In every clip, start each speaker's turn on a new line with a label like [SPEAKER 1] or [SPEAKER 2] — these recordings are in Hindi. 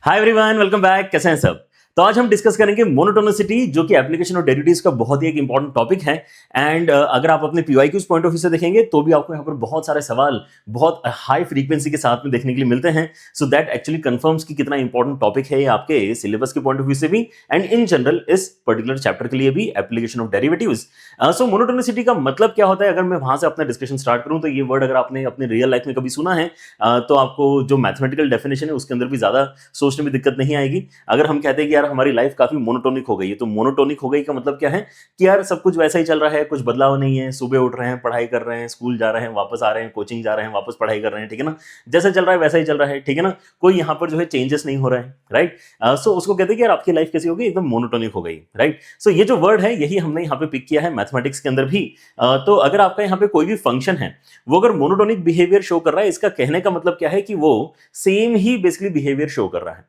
[SPEAKER 1] Hi everyone, welcome back. कैसे हैं सब? तो आज हम डिस्कस करेंगे मोनोटोनिसिटी, जो कि एप्लीकेशन ऑफ डेरिवेटिव्स का बहुत ही एक इंपॉर्टेंट टॉपिक है। एंड अगर आप अपने पीवाईक्यूज पॉइंट ऑफ व्यू से देखेंगे तो भी आपको यहाँ पर बहुत सारे सवाल बहुत हाई फ्रीक्वेंसी के साथ में देखने के लिए मिलते हैं। सो दैट एक्चुअली कंफर्म्स कि कितना इंपॉर्टेंट टॉपिक है ये आपके सिलेबस के पॉइंट ऑफ व्यू से भी एंड इन जनरल इस पर्टिकुलर चैप्टर के लिए भी, application of derivatives. So monotonicity का मतलब क्या होता है, अगर मैं वहां से अपना डिस्कशन स्टार्ट करूं तो ये वर्ड अगर आपने अपने रियल लाइफ में कभी सुना है तो आपको जो मैथमेटिकल डेफिनेशन है उसके अंदर भी ज्यादा सोचने में दिक्कत नहीं आएगी। अगर हम कहते हैं कि यार हमारी लाइफ काफी मोनोटोनिक हो गई है, तो मोनोटोनिक हो गई का मतलब क्या है कि यार सब कुछ वैसा ही चल रहा है, कुछ बदलाव नहीं है। सुबह उठ रहे हैं, पढ़ाई कर रहे हैं, स्कूल जा रहे हैं, वापस आ रहे हैं, कोचिंग जा रहे हैं, वापस पढ़ाई कर रहे हैं, ठीक है ना। जैसा चल रहा है वैसा ही चल रहा है, ठीक है ना। कोई यहाँ पर जो है चेंजेस नहीं हो रहा है, राइट। सो उसको कहते हैं कि यार आपकी लाइफ कैसी हो गई, एकदम मोनोटोनिक हो गई, राइट। सो ये जो वर्ड है यही हमने यहाँ पे पिक किया है मैथमेटिक्स के अंदर भी। तो अगर आपका यहाँ पे कोई भी फंक्शन है वो अगर मोनोटोनिक बिहेवियर शो कर रहा है, इसका कहने का मतलब क्या है कि वो सेम ही बेसिकली बिहेवियर शो कर रहा है।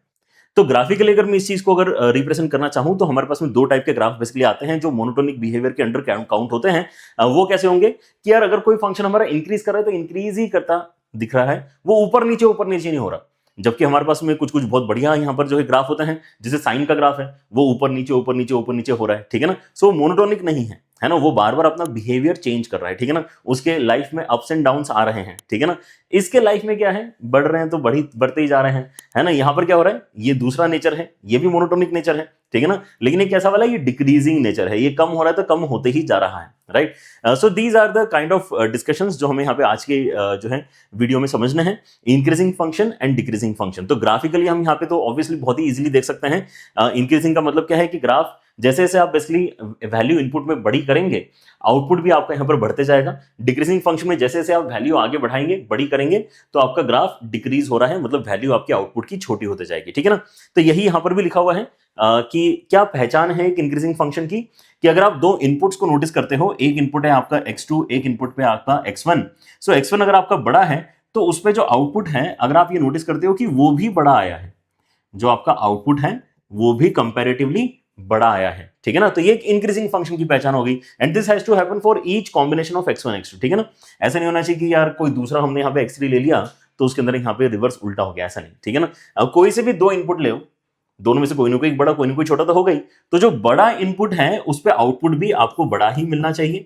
[SPEAKER 1] तो ग्राफिकली अगर मैं इस चीज को अगर रिप्रेजेंट करना चाहूं तो हमारे पास में दो टाइप के ग्राफ बेसिकली आते हैं जो मोनोटोनिक बिहेवियर के अंडर काउंट होते हैं। वो कैसे होंगे कि यार अगर कोई फंक्शन हमारा इंक्रीज कर रहा है तो इंक्रीज ही करता दिख रहा है, वो ऊपर नीचे नहीं हो रहा। जबकि हमारे पास में कुछ कुछ बहुत बढ़िया यहाँ पर जो है ग्राफ होते हैं, जैसे साइन का ग्राफ है, वो ऊपर नीचे हो रहा है, ठीक है ना। सो मोनोटोनिक नहीं है ना, वो बार बार अपना बिहेवियर चेंज कर रहा है, ठीक है ना। उसके लाइफ में अप्स एंड डाउन्स आ रहे हैं, ठीक है ना। इसके लाइफ में क्या है, बढ़ रहे हैं तो बढ़ते ही जा रहे हैं, है ना। यहाँ पर क्या हो रहा है, ये दूसरा नेचर है, ये भी मोनोटोनिक नेचर है, ठीक है ना। लेकिन ये कैसा वाला, ये डिक्रीजिंग नेचर है, ये कम हो रहा है तो कम होते ही जा रहा है, right. So these are the kind of discussions जो हमें यहाँ पे आज के जो है वीडियो में समझना है। Increasing function and decreasing function, तो ग्राफिकली हम यहाँ पे तो ऑब्वियसली बहुत ही इजीली देख सकते हैं। इंक्रीजिंग का मतलब क्या है कि ग्राफ जैसे जैसे आप बेसिकली वैल्यू इनपुट में बड़ी करेंगे, आउटपुट भी आपका यहाँ पर बढ़ते जाएगा। डिक्रीजिंग फंक्शन में जैसे जैसे आप वैल्यू आगे बढ़ाएंगे, बड़ी करेंगे, तो आपका ग्राफ डिक्रीज हो रहा है, मतलब वैल्यू आपके आउटपुट की छोटी होती जाएगी, ठीक है ना। तो यही यहाँ पर भी लिखा हुआ है कि क्या पहचान है एक इंक्रीजिंग फंक्शन की, कि अगर आप दो इनपुट्स को नोटिस करते हो, एक इनपुट है आपका x2, एक इनपुट पे आपका x1। सो x1 अगर आपका बड़ा है तो उसमें जो आउटपुट है, अगर आप ये नोटिस करते हो कि वो भी बड़ा आया है, जो आपका आउटपुट है वो भी कंपैरेटिवली बड़ा आया है, ठीक है ना। तो ये एक इंक्रीजिंग फंक्शन की पहचान होगी। And this has to happen for each combination of x1 x2, ठीक है ना। ऐसा नहीं होना चाहिए कि यार कोई दूसरा हमने यहाँ पे x3 ले लिया तो उसके अंदर यहाँ पे रिवर्स उल्टा हो गया, ऐसा नहीं, ठीक है ना। अब कोई से भी दो इनपुट ले, दोनों में से कोई ना कोई बड़ा कोई ना कोई छोटा तो हो गई, तो जो बड़ा इनपुट है उस पर आउटपुट भी आपको बड़ा ही मिलना चाहिए,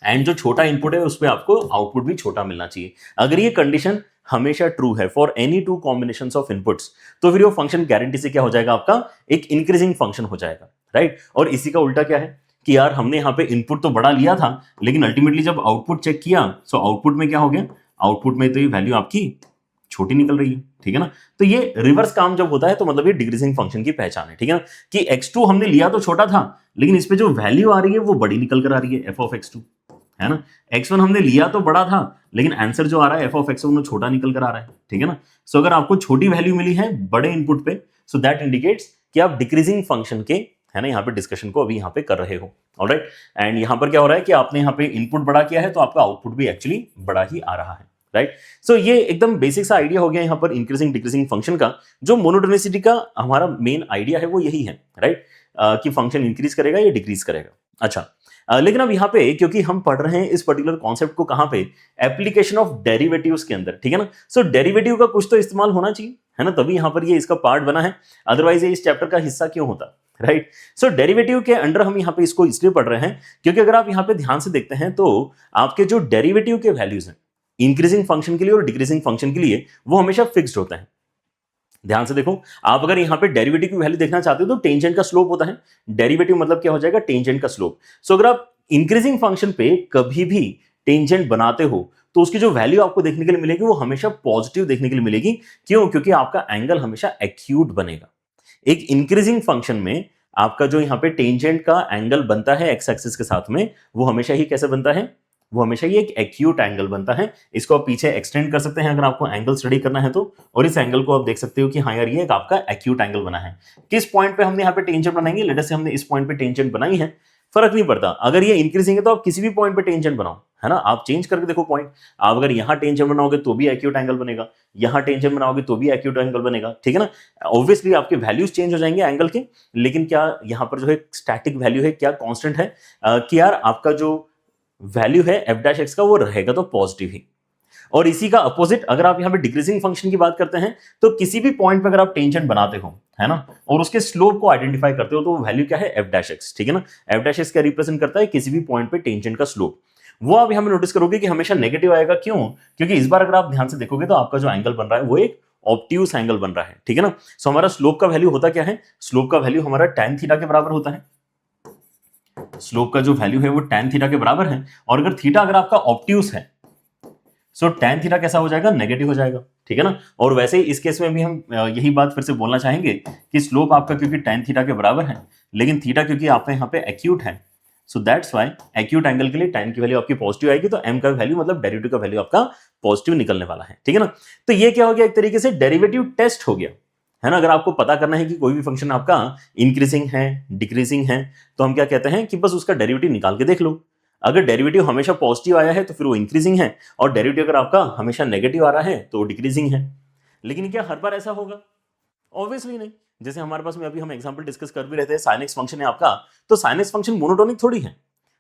[SPEAKER 1] एंड जो छोटा इनपुट है उस पर आपको आउटपुट भी छोटा मिलना चाहिए। अगर ये कंडीशन हमेशा ट्रू है for any two combination of inputs, तो फिर वो फंक्शन गारंटी से क्या हो जाएगा, आपका एक इंक्रीजिंग फंक्शन हो जाएगा, राइट। और इसी का उल्टा क्या है कि यार हमने यहाँ पे इनपुट तो बड़ा लिया था, लेकिन अल्टीमेटली जब आउटपुट चेक किया, सो आउटपुट में क्या हो गया, आउटपुट में तो ये वैल्यू आपकी छोटी निकल रही है, ठीक है ना। तो ये रिवर्स काम जब होता है तो मतलब ये डिक्रीजिंग फंक्शन की पहचान है, ठीक है ना। कि x2 हमने लिया तो छोटा था, लेकिन इस पे जो वैल्यू आ रही है वो बड़ी निकल कर आ रही है, f ऑफ x2, है ना। x1 हमने लिया तो बड़ा था, लेकिन आंसर जो आ रहा है f ऑफ x1 वो छोटा निकल कर आ रहा है, ठीक है ना। सो अगर आपको छोटी वैल्यू मिली है बड़े इनपुट पे, सो दैट इंडिकेट्स कि आप डिक्रीजिंग फंक्शन के, है ना, यहाँ पे डिस्कशन को अभी यहाँ पे कर रहे हो, ऑलराइट। एंड यहाँ पर क्या हो रहा है कि आपने यहाँ पे इनपुट बड़ा किया है तो आपका आउटपुट भी एक्चुअली बड़ा ही आ रहा है, राइट। सो ये एकदम बेसिक सा आइडिया हो गया यहाँ पर इंक्रीजिंग डिक्रीजिंग फंक्शन का। जो मोनोटोनिसिटी का हमारा मेन आइडिया है वो यही है, राइट, कि फंक्शन इंक्रीज करेगा या डिक्रीज करेगा। अच्छा, लेकिन अब यहाँ पे क्योंकि हम पढ़ रहे हैं इस पर्टिकुलर कॉन्सेप्ट को कहाँ पे, एप्लीकेशन ऑफ डेरिवेटिव्स के अंदर, ठीक है ना। सो डेरिवेटिव का कुछ तो इस्तेमाल होना चाहिए, है ना, तभी यहाँ पर ये इसका पार्ट बना है, अदरवाइज ये इस चैप्टर का हिस्सा क्यों होता, राइट। सो डेरिवेटिव के अंडर हम यहाँ पे इसको इसलिए पढ़ रहे हैं क्योंकि अगर आप यहाँ पे ध्यान से देखते हैं तो आपके जो डेरिवेटिव के वैल्यूज हैं इंक्रीजिंग फंक्शन के लिए और डिक्रीजिंग फंक्शन के लिए, वो हमेशा फिक्स्ड होता है। ध्यान से देखो, आप अगर यहाँ पे डेरिवेटिव की वैल्यू देखना चाहते हो तो टेंजेंट का स्लोप होता है। डेरिवेटिव मतलब क्या हो जाएगा, टेंजेंट का स्लोप। सो अगर आप इंक्रीजिंग फंक्शन पे कभी भी टेंजेंट बनाते हो तो उसकी जो वैल्यू आपको देखने के लिए मिलेगी वो हमेशा पॉजिटिव देखने के लिए मिलेगी। क्यों? क्योंकि आपका एंगल हमेशा एक्यूट बनेगा। एक इंक्रीजिंग फंक्शन में आपका जो यहाँ पे टेंजेंट का एंगल बनता है एक्स एक्सिस के साथ में, वो हमेशा ही कैसे बनता है, वो हमेशा ही एक एक्यूट एंगल बनता है। इसको आप पीछे एक्सटेंड कर सकते हैं अगर आपको एंगल स्टडी करना है तो, और इस एंगल को आप देख सकते हो कि हाँ यार ये एक आपका एक्यूट एंगल बना है। किस पॉइंट पे हमने यहाँ पे टेंजेंट बनाएंगे, लेट अस से हमने इस पॉइंट पे टेंजेंट बनाई है, फर्क नहीं पड़ता। अगर ये इंक्रीजिंग है तो आप किसी भी पॉइंट पे टेंजेंट बनाओ, है ना, आप चेंज करके देखो पॉइंट। आप अगर यहाँ टेंजेंट बनाओगे तो भी एक्यूट एंगल बनेगा, यहाँ टेंजेंट बनाओगे तो भी एक्यूट एंगल बनेगा, ठीक है ना। ऑब्वियसली आपके वैल्यूज चेंज हो जाएंगे एंगल के, लेकिन क्या यहाँ पर जो है स्टैटिक वैल्यू है, क्या कांस्टेंट है, कि यार आपका जो वैल्यू है एफ डैश एक्स का वो रहेगा तो पॉजिटिव ही। और इसी का अपोजिट अगर आप यहाँ पे डिक्रीजिंग फंक्शन की बात करते हैं तो किसी भी पॉइंट पे अगर आप टेंजेंट बनाते हो, है ना, और उसके स्लोप को आइडेंटिफाई करते हो तो वो वैल्यू क्या है, एफ डैश एक्स, ठीक है ना। एफ डैश एक्स क्या रिप्रेजेंट करता है, किसी भी पॉइंट पे टेंजेंट का स्लोप। वो आप यहाँ पे नोटिस करोगे कि हमेशा नेगेटिव आएगा, क्यों, क्योंकि इस बार अगर आप ध्यान से देखोगे तो आपका जो एंगल बन रहा है वो एक ऑब्ट्यूस एंगल बन रहा है, ठीक है ना। सो हमारा स्लोप का वैल्यू होता क्या है, स्लोप का वैल्यू हमारा tan थीटा के बराबर होता है। स्लोप का जो वैल्यू है वो tan थीटा के बराबर है, और अगर थीटा अगर आपका ऑब्ट्यूस है सो tan थीटा कैसा हो जाएगा, नेगेटिव हो जाएगा, ठीक है ना। और वैसे ही इस केस में भी हम यही बात फिर से बोलना चाहेंगे कि स्लोप आपका क्योंकि tan थीटा के बराबर है, लेकिन थीटा क्योंकि आपका यहाँ पे एक्यूट है, so that's why acute angle के लिए tan की वैल्यू आपकी पॉजिटिव आएगी, तो m का वैल्यू मतलब डेरिवेटिव का वैल्यू आपका पॉजिटिव निकलने वाला है, ठीक है ना। तो ये क्या हो गया, एक तरीके से डेरिवेटिव टेस्ट हो गया, है ना। अगर आपको पता करना है कि कोई भी फंक्शन आपका इंक्रीजिंग है, डिक्रीजिंग है, तो हम क्या कहते हैं कि बस उसका डेरिवेटिव निकाल के देख लो। अगर डेरिवेटिव हमेशा पॉजिटिव आया है तो फिर वो इंक्रीजिंग है, और डेरिवेटिव अगर आपका हमेशा नेगेटिव आ रहा है तो वो डिक्रीजिंग है। लेकिन क्या हर बार ऐसा होगा, ऑब्वियसली नहीं। जैसे हमारे पास में अभी हम एग्जांपल डिस्कस कर भी रहे थे, sin x फंक्शन है आपका, तो sin x फंक्शन मोनोटोनिक थोड़ी है।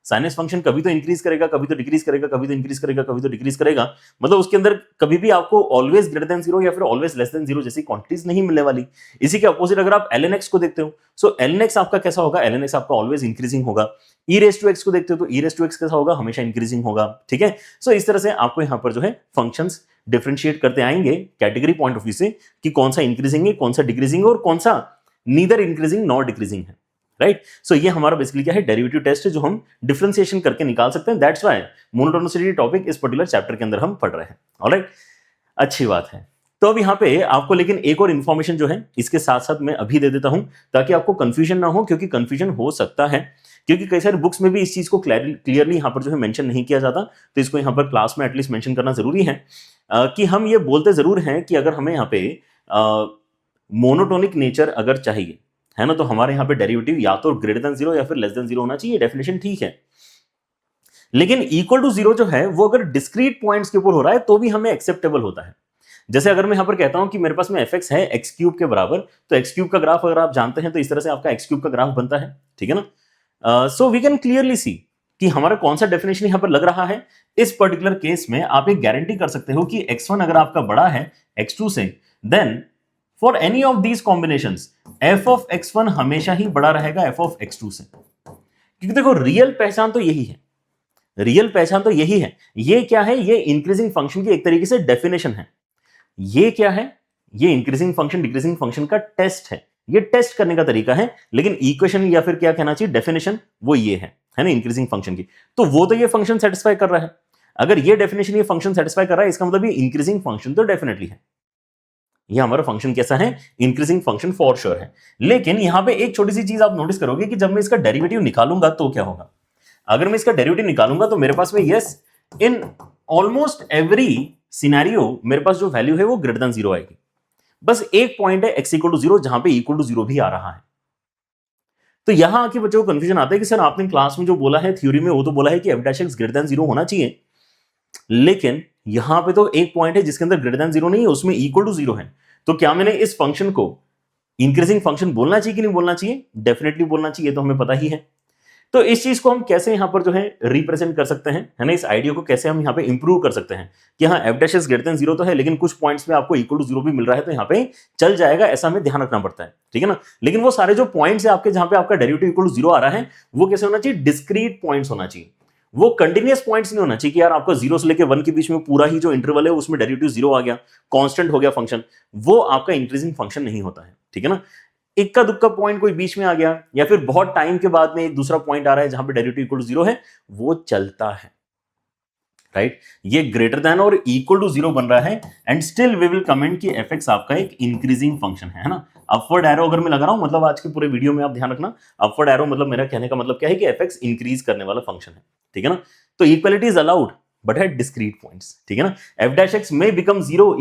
[SPEAKER 1] sin x फंक्शन कभी तो इंक्रीज करेगा, कभी तो डिक्रीज करेगा, कभी तो इंक्रीज करेगा, कभी तो डिक्रीज करेगा, मतलब उसके अंदर कभी भी आपको ऑलवेज ग्रेटर देन जीरो या फिर ऑलवेज लेस देन जीरो जैसी क्वांटिटीज नहीं मिलने वाली। इसी के अपोजिट अगर आप ln x को देखते हो, सो ln x आपका कैसा होगा, ln x आपका ऑलवेज इंक्रीजिंग होगा। e रेज टू x को देखते हो तो e रेज टू x कैसा होगा, हमेशा इंक्रीजिंग होगा, ठीक है। सो इस तरह से आपको यहाँ पर जो है फंक्शंस डिफरेंशिएट करते आएंगे कैटेगरी पॉइंट ऑफ व्यू से कि कौन सा इंक्रीजिंग है, कौन सा डिक्रीजिंग है, और कौन सा नीदर इंक्रीजिंग नॉट डिक्रीजिंग है, राइट। सो ये हमारा बेसिकली क्या है, डेरिवेटिव टेस्ट है जो हम डिफरेंशिएशन करके निकाल सकते हैं। दैट्स व्हाई मोनोटोनिसिटी टॉपिक इस पर्टिकुलर चैप्टर के अंदर हम पढ़ रहे हैं, ऑलराइट। अच्छी बात है। तो अब यहाँ पे आपको लेकिन एक और इंफॉर्मेशन जो है इसके साथ साथ मैं अभी दे देता हूं ताकि आपको कंफ्यूजन ना हो, क्योंकि कंफ्यूजन हो सकता है, क्योंकि कई सारे बुक्स में भी इस चीज को क्लियरली यहाँ पर जो है मेंशन नहीं किया जाता, तो इसको यहाँ पर क्लास में एटलीस्ट मेंशन करना जरूरी है। कि हम ये बोलते जरूर हैं कि अगर हमें यहाँ पे मोनोटोनिक नेचर अगर चाहिए, है ना, तो हमारे यहाँ पे डेरिवेटिव या तो ग्रेटर देन जीरो या फिर लेस देन जीरो होना चाहिए, डेफिनेशन ठीक है। लेकिन इक्वल टू जीरो जो है वो अगर डिस्क्रीट पॉइंट्स के ऊपर हो रहा है तो भी हमें एक्सेप्टेबल होता है। जैसे अगर मैं यहां पर कहता हूं कि मेरे पास में एफ एक्स है एक्स क्यूब के बराबर, तो एक्स क्यूब का ग्राफ अगर आप जानते हैं तो इस तरह से आपका एक्स क्यूब का ग्राफ बनता है, ठीक है ना। So we can clearly see कि हमारा कौन सा डेफिनेशन यहां पर लग रहा है। इस पर्टिकुलर केस में आप एक गारंटी कर सकते हो कि x1 अगर आपका बड़ा है x2 से, then for any of these combinations f of x1 हमेशा ही बड़ा रहेगा f ऑफ x2 से। क्योंकि देखो रियल पहचान तो यही है, रियल पहचान तो यही है। ये क्या है, ये इंक्रीजिंग फंक्शन की एक तरीके से डेफिनेशन है। ये क्या है, ये इंक्रीजिंग फंक्शन डिक्रीजिंग फंक्शन का टेस्ट है, ये टेस्ट करने का तरीका है। लेकिन इक्वेशन या फिर क्या कहना चाहिए, डेफिनेशन वो ये है ना, इंक्रीजिंग फंक्शन की। तो वो तो ये फंक्शन सेटिस्फाई कर रहा है। अगर ये डेफिनेशन ये फंक्शन सेटिस्फाई कर रहा है, इसका मतलब ये इंक्रीजिंग फंक्शन तो डेफिनेटली है। ये हमारा फंक्शन कैसा है, इंक्रीजिंग फंक्शन फॉर श्योर है। लेकिन यहां पे एक छोटी सी चीज आप नोटिस करोगे कि जब मैं इसका डेरिवेटिव निकालूंगा तो क्या होगा। अगर मैं इसका डेरिवेटिव निकालूंगा तो मेरे पास में yes in almost every scenario मेरे पास जो वैल्यू है वो ग्रेटर देन जीरो आएगी। बस एक पॉइंट है एक्स इक्वल टू जीरो जहां पे इक्वल टू जीरो भी आ रहा है। तो यहां आके बच्चों को कंफ्यूजन आता है कि सर आपने क्लास में जो बोला है थ्योरी में, वो तो बोला है कि F dash X greater than zero होना चाहिए, लेकिन यहां पे तो एक पॉइंट है जिसके अंदर ग्रेटर देन जीरो नहीं है, उसमें इक्वल टू जीरो है। तो क्या मैंने इस फंक्शन को इंक्रीजिंग फंक्शन बोलना चाहिए कि नहीं बोलना चाहिए, डेफिनेटली बोलना चाहिए, तो हमें पता ही है। तो इस चीज को हम कैसे यहां पर जो है रिप्रेजेंट कर सकते हैं, है ना, इस आइडिया को कैसे हम यहां पे इंप्रूव कर सकते हैं कि हाँ F dash is greater than zero तो है, लेकिन कुछ पॉइंट्स में आपको इक्वल टू जीरो भी मिल रहा है, तो यहां पे चल जाएगा, ऐसा हमें ध्यान रखना पड़ता है, ठीक है ना। लेकिन वो सारे जो पॉइंट्स है आपके जहां पे आपका डेरिवेटिव इक्वल टू जीरो आ रहा है, वो कैसे होना चाहिए, डिस्क्रीट पॉइंट्स होना चाहिए। वो कंटिन्यूअस पॉइंट्स नहीं होना चाहिए कि यार आपका जीरो से लेकर वन के बीच में पूरा ही जो इंटरवल है उसमें डेरिवेटिव जीरो आ गया, कांस्टेंट हो गया फंक्शन, वो आपका इंक्रीजिंग फंक्शन नहीं होता है, ठीक है ना। इक्का दुक्का पॉइंट कोई बीच में आ गया या फिर बहुत टाइम के बाद में एक दूसरा पॉइंट आ रहा है जहां पे डेरिवेटिव इक्वल टू जीरो है, वो चलता है, राइट। ये ग्रेटर देन और इक्वल टू जीरो बन रहा है and still we will comment कि एफ एक्स आपका एक इंक्रीजिंग फंक्शन है ना। अपवर्ड एरो अगर मैं लगा रहा हूं, मतलब आज के पूरे वीडियो में आप ध्यान रखना, अपवर्ड एरो मतलब मेरा कहने का मतलब क्या है कि एफ एक्स इंक्रीज करने वाला फंक्शन है, ठीक है ना। तो equality is allowed but at discrete points, ठीक है ना। F dash X may become zero,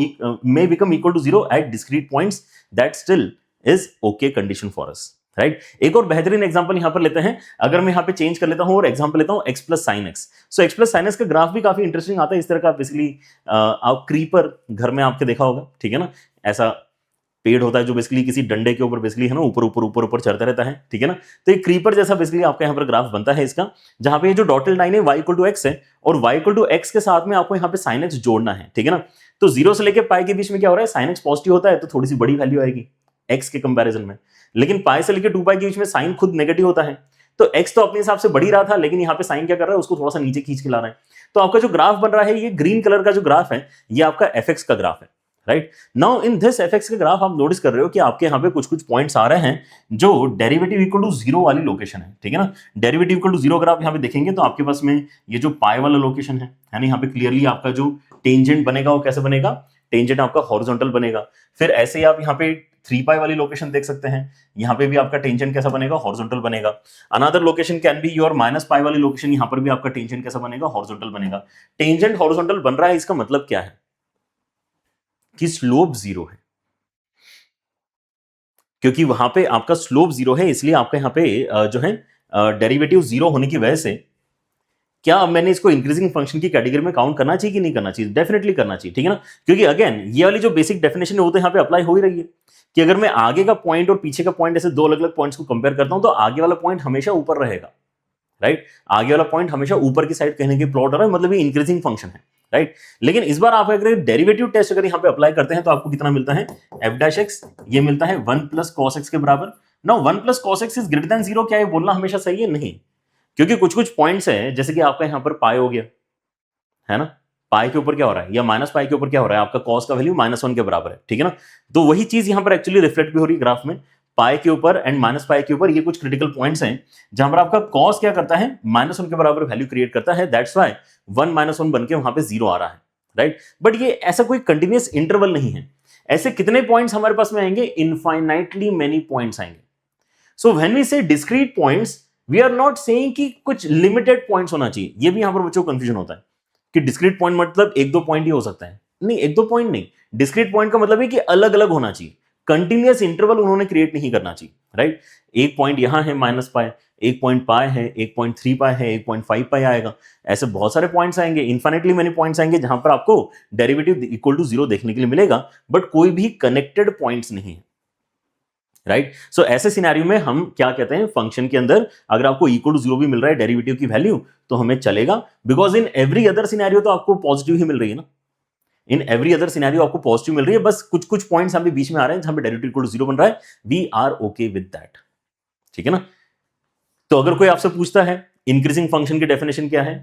[SPEAKER 1] may become equal to zero at discrete points, that still is okay condition for us, right. एक और बेहतरीन एग्जांपल यहां पर लेते हैं। अगर मैं यहां पे चेंज कर लेता हूं और एग्जांपल लेता हूं x प्लस साइन एक्स। सो x प्लस साइन एक्स का ग्राफ भी काफी इंटरेस्टिंग आता है इस तरह का। बेसिकली आप क्रीपर घर में आपके देखा होगा, ठीक है ना, ऐसा पेड़ होता है जो बेसिकली किसी डंडे के ऊपर बेसिकली है ना ऊपर ऊपर ऊपर ऊपर चढ़ता रहता है, ठीक है ना। तो एक क्रीपर जैसा बेसिकली आपका यहाँ पर ग्राफ बनता है इसका, जहां पे ये जो डॉटेड लाइन है y इक्वल टू एक्स है और y इक्वल टू एक्स के साथ में आपको यहाँ पे साइन एक्स जोड़ना है, ठीक है ना। तो 0 से लेके पाई के बीच में क्या हो रहा है, साइन एक्स पॉजिटिव होता है तो थोड़ी सी बड़ी वैल्यू आएगी x के कंपैरिजन में, लेकिन पाई से लेके 2 पाई के बीच में साइन खुद नेगेटिव होता है तो x तो अपने हिसाब से बढ़ ही रहा था, लेकिन यहाँ पे साइन क्या कर रहा है, उसको थोड़ा सा नीचे खींच के ला रहा है। तो आपका जो ग्राफ बन रहा है, ये ग्रीन कलर का जो ग्राफ है, ये आपका fx का ग्राफ है, right. Now in this fx का ग्राफ आप नोटिस कर रहे हो कि आपके यहाँ पे कुछ कुछ पॉइंट्स आ रहे हैं जो डेरिवेटिव इक्वल टू 0 वाली लोकेशन है, ठीक है ना। डेरिवेटिव इक्वल टू 0 अगर आप यहाँ पे देखेंगे तो आपके पास में ये जो पाई वाला लोकेशन है ना, यहाँ पे क्लियरली आपका जो टेंजेंट बनेगा वो कैसे बनेगा, टेंजेंट आपका हॉरिजॉन्टल बनेगा। फिर ऐसे ही आप यहाँ पे 3 पाई वाली लोकेशन देख सकते हैं, यहाँ पे भी आपका टेंजेंट कैसा बनेगा, हॉरिजॉन्टल बनेगा। Another location can be your minus pi वाली लोकेशन, यहाँ पर भी आपका टेंजेंट कैसा बनेगा, हॉरिजॉन्टल बनेगा। टेंजेंट हॉरिजॉन्टल बन रहा है, इसका मतलब क्या है कि स्लोप 0 है, क्योंकि वहां पे आपका स्लोप 0 है, इसलिए आपका यहाँ पे जो है डेरिवेटिव 0 होने की वजह से क्या अब मैंने इसको इंक्रीजिंग फंक्शन की कैटेगरी में काउंट करना चाहिए कि नहीं करना चाहिए, डेफिनेटली करना चाहिए, ठीक है ना। क्योंकि अगेन ये वाली जो बेसिक डेफिनेशन है वो तो यहाँ पे अप्लाई हो ही रही है कि अगर मैं आगे का पॉइंट और पीछे का पॉइंट ऐसे दो अलग अलग पॉइंट्स को कंपेयर करता हूं तो आगे वाला पॉइंट हमेशा ऊपर रहेगा, राइट। आगे वाला पॉइंट हमेशा ऊपर की साइड कहने के प्लॉट हो रहा है, मतलब ये इंक्रीजिंग फंक्शन है, राइट। लेकिन इस बार आप अगर डेरिवेटिव टेस्ट अगर यहाँ पे अप्लाई करते हैं तो आपको कितना मिलता है, एफ डैश एक्स, ये मिलता है 1 प्लस कॉस एक्स के बराबर। Now 1 plus cos x is greater then 0, क्या ये बोलना हमेशा सही है? नहीं, क्योंकि कुछ कुछ पॉइंट्स हैं जैसे कि आपका यहाँ पर पाई हो गया है ना, पाई के ऊपर क्या हो रहा है, या माइनस पाई के ऊपर क्या हो रहा है, आपका कॉस का वैल्यू -1 के बराबर है, ठीक है ना। तो वही चीज यहाँ पर एक्चुअली रिफ्लेक्ट भी हो रही है ग्राफ में, पाई के ऊपर एंड माइनस पाई के ऊपर ये कुछ क्रिटिकल पॉइंट्स हैं जहां पर आपका कॉस क्या करता है, -1 के बराबर वैल्यू क्रिएट करता है, दैट्स व्हाई 1 -1 बन के वहां पे 0 आ रहा है, राइट। बट ये ऐसा कोई कंटिन्यूअस इंटरवल नहीं है, ऐसे कितने पॉइंट्स हमारे पास में आएंगे, इनफाइनाइटली मेनी पॉइंट्स आएंगे। So when we say discrete points, we are not saying कि कुछ लिमिटेड पॉइंट्स होना चाहिए, ये भी यहां पर बच्चों को कंफ्यूजन होता है कि डिस्क्रीट पॉइंट मतलब 1-2 पॉइंट ही हो सकता है, नहीं 1-2 पॉइंट नहीं, डिस्क्रीट पॉइंट का मतलब है कि अलग अलग होना चाहिए, कंटिन्यूअस इंटरवल उन्होंने क्रिएट नहीं करना चाहिए, राइट। एक पॉइंट यहां है माइनस पाई, एक पॉइंट पाई है, 1.3 पाई है, 1.5 पाई आएगा, ऐसे बहुत सारे पॉइंट्स आएंगे, इनफाइनेटली मेनी पॉइंट्स आएंगे जहां पर आपको डेरिवेटिव इक्वल टू 0 देखने के लिए मिलेगा, बट कोई भी कनेक्टेड पॉइंट्स नहीं है, राइट। सो ऐसे सिनेरियो में हम क्या कहते हैं, फंक्शन के अंदर अगर आपको इक्वल टू 0 भी मिल रहा है डेरिवेटिव की वैल्यू तो हमें चलेगा, because in every other scenario तो आपको पॉजिटिव ही मिल रही है ना, इन एवरी अदर सिनेरियो आपको पॉजिटिव मिल रही है, बस कुछ कुछ पॉइंट्स हमें बीच में आ रहे हैं जहां पे डेरिवेटिव इक्वल टू 0 बन रहा है, we are okay with that, ठीक है ना। तो अगर कोई आपसे पूछता है इंक्रीजिंग फंक्शन की डेफिनेशन क्या है,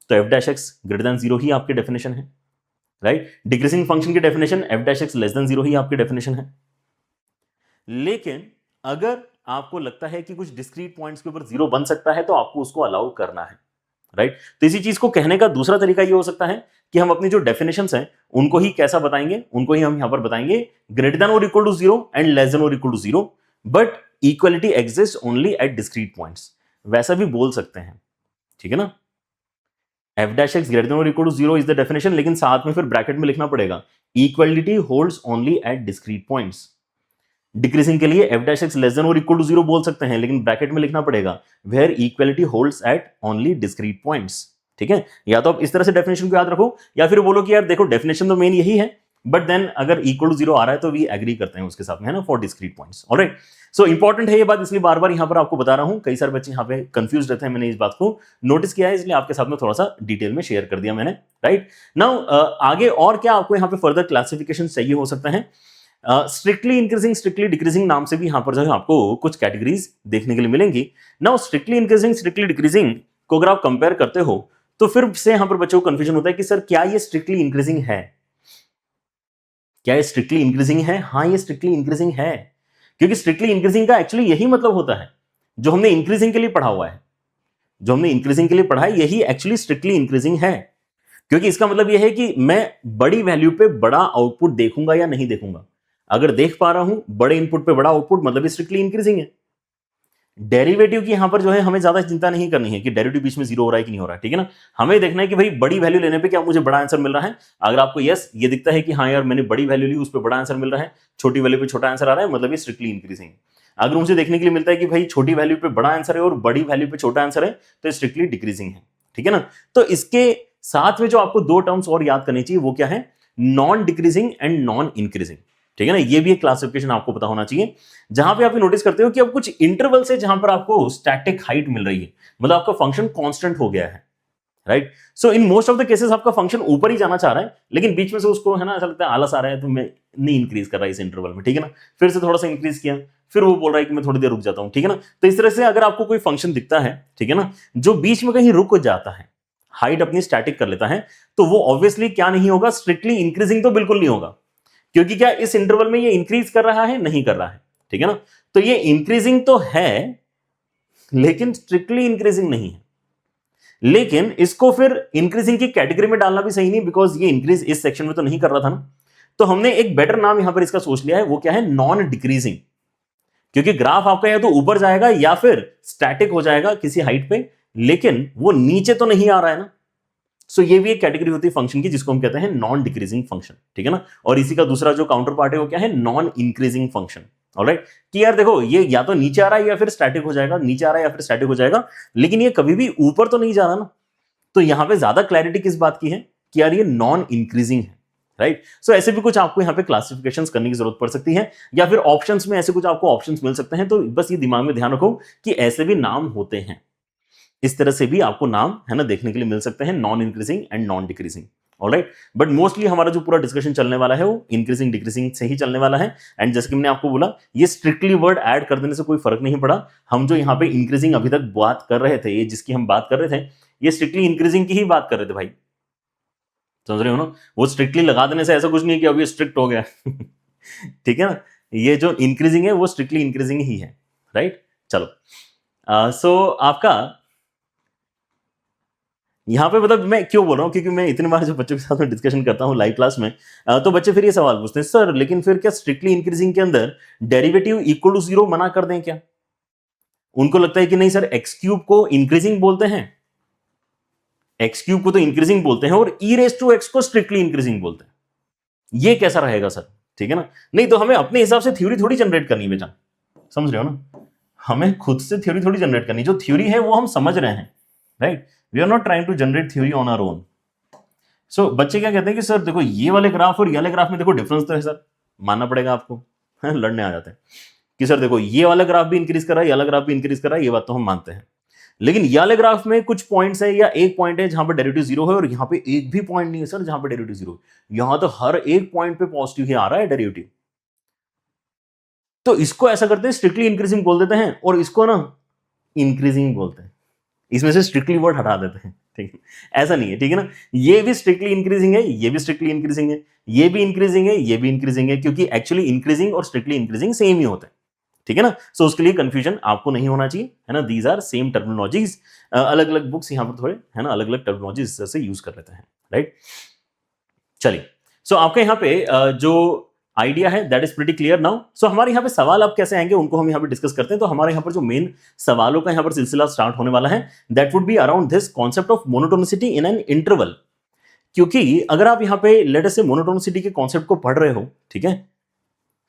[SPEAKER 1] तो F dash X greater then 0 ही आपकी डेफिनेशन है, राइट। डिक्रीजिंग फंक्शन की definition F dash X less than 0 ही आपकी डेफिनेशन है। लेकिन अगर आपको लगता है कि कुछ डिस्क्रीट पॉइंट्स के ऊपर 0 बन सकता है तो आपको उसको अलाउ करना है, राइट। तो इसी चीज को कहने का दूसरा तरीका ये हो सकता है कि हम अपनी जो डेफिनेशंस हैं उनको ही कैसा बताएंगे, उनको ही हम यहां पर बताएंगे ग्रेटर देन और equal to 0 and less than और equal to 0, but equality exist only at discrete points, वैसा भी बोल सकते हैं, ठीक है ना। F dash X greater than और equal to 0 is the definition, लेकिन साथ में फिर ब्रैकेट में लिखना पड़ेगा equality holds only at discrete points. Decreasing के लिए F dash X less than और इक्वल टू 0 बोल सकते हैं, लेकिन ब्रैकेट में लिखना पड़ेगा where equality holds at only discrete points, ठीक है। या तो आप इस तरह से डेफिनेशन को याद रखो, या फिर बोलो कि यार देखो डेफिनेशन तो मेन यही है, बट देन अगर इक्वल टू 0 आ रहा है तो वी एग्री करते हैं उसके साथ में, है ना, for discrete points, alright. So important है ये बात, इसलिए बार बार यहां पर आपको बता रहा हूं, कई सारे बच्चे यहां पे कंफ्यूज रहते हैं, मैंने इस बात को नोटिस किया है, इसलिए आपके साथ में थोड़ा सा डिटेल में शेयर कर दिया मैंने, राइट। नाउ आगे और क्या आपको यहां पे फर्दर क्लासिफिकेशन चाहिए हो सकता है, स्ट्रिक्टली इंक्रीजिंग स्ट्रिक्टली डिक्रीजिंग नाम से भी यहां पर जो है आपको कुछ कैटेगरीज देखने के लिए मिलेंगी। Now strictly increasing strictly decreasing को अगर आप कंपेयर करते हो तो फिर से यहां पर बच्चों को कंफ्यूजन होता है कि सर क्या ये स्ट्रिक्टली इंक्रीजिंग है, क्या ये स्ट्रिक्टली इंक्रीजिंग है? हाँ, ये स्ट्रिक्टली इंक्रीजिंग है, क्योंकि स्ट्रिक्टली इंक्रीजिंग का एक्चुअली यही मतलब होता है जो हमने इंक्रीजिंग के लिए पढ़ा हुआ है, जो हमने इंक्रीजिंग के लिए पढ़ा है यही एक्चुअली स्ट्रिक्टली इंक्रीजिंग है, क्योंकि इसका मतलब यह है कि मैं बड़ी वैल्यू पे बड़ा आउटपुट देखूंगा या नहीं देखूंगा, अगर देख पा रहा हूं बड़े इनपुट पे बड़ा आउटपुट मतलब स्ट्रिक्टली इंक्रीजिंग है। डेरिवेटिव की यहां पर जो है हमें ज्यादा चिंता नहीं करनी है कि डेरिवेटिव बीच में 0 हो रहा है कि नहीं हो रहा है, ठीक है ना। हमें देखना है कि भाई बड़ी वैल्यू लेने पे क्या मुझे बड़ा आंसर मिल रहा है, अगर आपको यस ये दिखता है कि हाँ यार मैंने बड़ी वैल्यू ली उस पर बड़ा आंसर मिल रहा है, छोटी वैल्यू पे छोटा आंसर आ रहा है, मतलब ये स्ट्रिक्टली इंक्रीजिंग। अगर मुझे देखने के लिए मिलता है कि भाई छोटी वैल्यू पे बड़ा आंसर है और बड़ी वैल्यू पे छोटा आंसर है तो स्ट्रिक्टली डिक्रीजिंग है, ठीक है ना। तो इसके साथ में जो आपको दो टर्म्स और याद करनी चाहिए वो क्या है, non decreasing and non increasing, ठीक है ना, ये भी एक क्लासिफिकेशन आपको पता होना चाहिए, जहां पे आप नोटिस करते हो कि अब कुछ इंटरवल से जहां पर आपको स्टैटिक हाइट मिल रही है, मतलब आपका फंक्शन कांस्टेंट हो गया है, right. So in most of the cases आपका फंक्शन ऊपर ही जाना चाह रहा है, लेकिन बीच में से उसको है ना ऐसा लगता है आलस आ रहा है, तो मैं नहीं इंक्रीज कर रहा इस इंटरवल में, ठीक है ना, फिर से थोड़ा सा इंक्रीज किया, फिर वो बोल रहा है कि मैं थोड़ी देर रुक जाता हूं, ठीक है ना। तो इस तरह से अगर आपको कोई फंक्शन दिखता है, ठीक है ना, जो बीच में कहीं रुक जाता है, हाइट अपनी स्टैटिक कर लेता है, तो वो ऑब्वियसली क्या नहीं होगा, स्ट्रिक्टली इंक्रीजिंग तो बिल्कुल नहीं होगा, क्योंकि क्या इस इंटरवल में ये इंक्रीज कर रहा है, नहीं कर रहा है, ठीक है ना। तो ये इंक्रीजिंग तो है, लेकिन स्ट्रिक्टली इंक्रीजिंग नहीं है। लेकिन इसको फिर इंक्रीजिंग की कैटेगरी में डालना भी सही नहीं, बिकॉज ये इंक्रीज इस सेक्शन में तो नहीं कर रहा था ना। तो हमने एक बेटर नाम यहां पर इसका सोच लिया है, वो क्या है, नॉन डिक्रीजिंग, क्योंकि ग्राफ आपका या तो ऊपर जाएगा या फिर स्टैटिक हो जाएगा किसी हाइट पे, लेकिन वो नीचे तो नहीं आ रहा है ना। सो ये भी एक कैटेगरी होती है फंक्शन की, जिसको हम कहते हैं नॉन डिक्रीजिंग फंक्शन, ठीक है ना। और इसी का दूसरा जो काउंटर पार्ट है वो क्या है, नॉन इंक्रीजिंग फंक्शन। ऑलराइट, कि यार देखो ये या तो नीचे आ रहा है या फिर स्टैटिक हो जाएगा, नीचे आ रहा है या फिर स्टैटिक हो जाएगा, लेकिन ये कभी भी ऊपर तो नहीं जा रहा ना। तो यहां पे ज्यादा क्लैरिटी किस बात की है कि यार ये नॉन इंक्रीजिंग है, राइट। सो ऐसे भी कुछ आपको यहां पे क्लासिफिकेशंस करने की जरूरत पड़ सकती है, या फिर ऑप्शंस में ऐसे कुछ आपको ऑप्शंस मिल सकते हैं। तो बस ये दिमाग में ध्यान रखो कि ऐसे भी नाम होते हैं, इस तरह से भी आपको नाम है ना देखने के लिए मिल सकते हैं, non increasing and non decreasing. Alright, but mostly हमारा जो पूरा डिस्कशन चलने वाला है वो इंक्रीजिंग डिक्रीजिंग से ही चलने वाला है। एंड जैसे कि मैंने आपको बोला, ये स्ट्रिक्टली वर्ड ऐड कर देने से कोई फर्क नहीं पड़ा। हम जो यहाँ पे इंक्रीजिंग अभी तक बात कर रहे थे, ये जिसकी हम बात कर रहे थे, ये स्ट्रिक्टली इंक्रीजिंग की ही बात कर रहे थे भाई, समझ रहे हो ना। वो स्ट्रिक्टली लगा देने से ऐसा कुछ नहीं है कि अब ये स्ट्रिक्ट हो गया ठीक है ना, ये जो इंक्रीजिंग है वो स्ट्रिक्टली इंक्रीजिंग ही है, राइट। चलो, सो आपका यहाँ पे मतलब मैं क्यों बोल रहा हूँ, क्योंकि मैं इतने बार जब बच्चों के साथ में डिस्कशन करता हूँ लाइव क्लास में, तो बच्चे फिर ये सवाल पूछते हैं, सर लेकिन फिर क्या स्ट्रिक्टली इंक्रीजिंग के अंदर डेरिवेटिव इक्वल टू 0 मना कर दें क्या। उनको लगता है कि नहीं सर, एक्स क्यूब को इंक्रीजिंग बोलते हैं, एक्स क्यूब को तो इंक्रीजिंग बोलते हैं, और ई रेस टू एक्स को स्ट्रिक्टली इंक्रीजिंग बोलते हैं, ये कैसा रहेगा सर, ठीक है ना। नहीं तो हमें अपने हिसाब से थ्योरी थोड़ी जनरेट करनी है बेटा, समझ रहे हो ना, हमें खुद से थ्योरी थोड़ी जनरेट करनी, जो थ्योरी है वो हम समझ रहे हैं, right. We are not trying to generate theory on our own. So बच्चे क्या कहते हैं कि सर देखो ये वाले ग्राफ और ये वाले ग्राफ में देखो डिफरेंस तो है सर, मानना पड़ेगा आपको, है लड़ने आ जाते हैं कि सर देखो ये वाला ग्राफ भी इंक्रीज कर रहा है, ये वाला ग्राफ भी इंक्रीज कर रहा है, ये बात तो हम मानते हैं, लेकिन ये वाले ग्राफ में कुछ पॉइंट्स है या एक पॉइंट है जहां पर डेरिवेटिव 0 है, और यहां पे एक भी पॉइंट नहीं है सर जहां पे डेरिवेटिव 0 है, यहां तो हर एक पॉइंट पे पॉजिटिव ही आ रहा है डेरिवेटिव। तो इसको ऐसा करते हैं, स्ट्रिक्टली इंक्रीजिंग बोल देते हैं, और इसको ना इंक्रीजिंग बोलते हैं, इसमें से स्ट्रिक्टली वर्ड हटा देते हैं, ठीक है, ऐसा नहीं है, ठीक है ना। ये भी स्ट्रिक्टली इंक्रीजिंग है, ये भी स्ट्रिक्टली इंक्रीजिंग है, ये भी इंक्रीजिंग है, ये भी इंक्रीजिंग है, क्योंकि एक्चुअली इंक्रीजिंग और स्ट्रिक्टली इंक्रीजिंग सेम ही होते हैं, ठीक है ना। सो उसके लिए कंफ्यूजन आपको नहीं होना चाहिए, है ना, दीज आर सेम टर्मिनोलॉजीज, अलग अलग बुक्स यहाँ पर थोड़े है ना अलग अलग टर्मिनोलॉजीज से यूज कर लेते हैं, राइट। चलिए, सो आपके यहाँ पे जो आइडिया है that is pretty clear now. So हमारे यहाँ पे सवाल अब कैसे आएंगे उनको हम यहाँ पे डिस्कस करते हैं। तो हमारे यहाँ पर जो मेन सवालों का यहाँ पर सिलसिला स्टार्ट होने वाला है, that would be around this concept of monotonicity in an interval. क्योंकि अगर आप यहाँ पे लेट अस से मोनोटोनिसिटी के कॉन्सेप्ट को पढ़ रहे हो, ठीक है,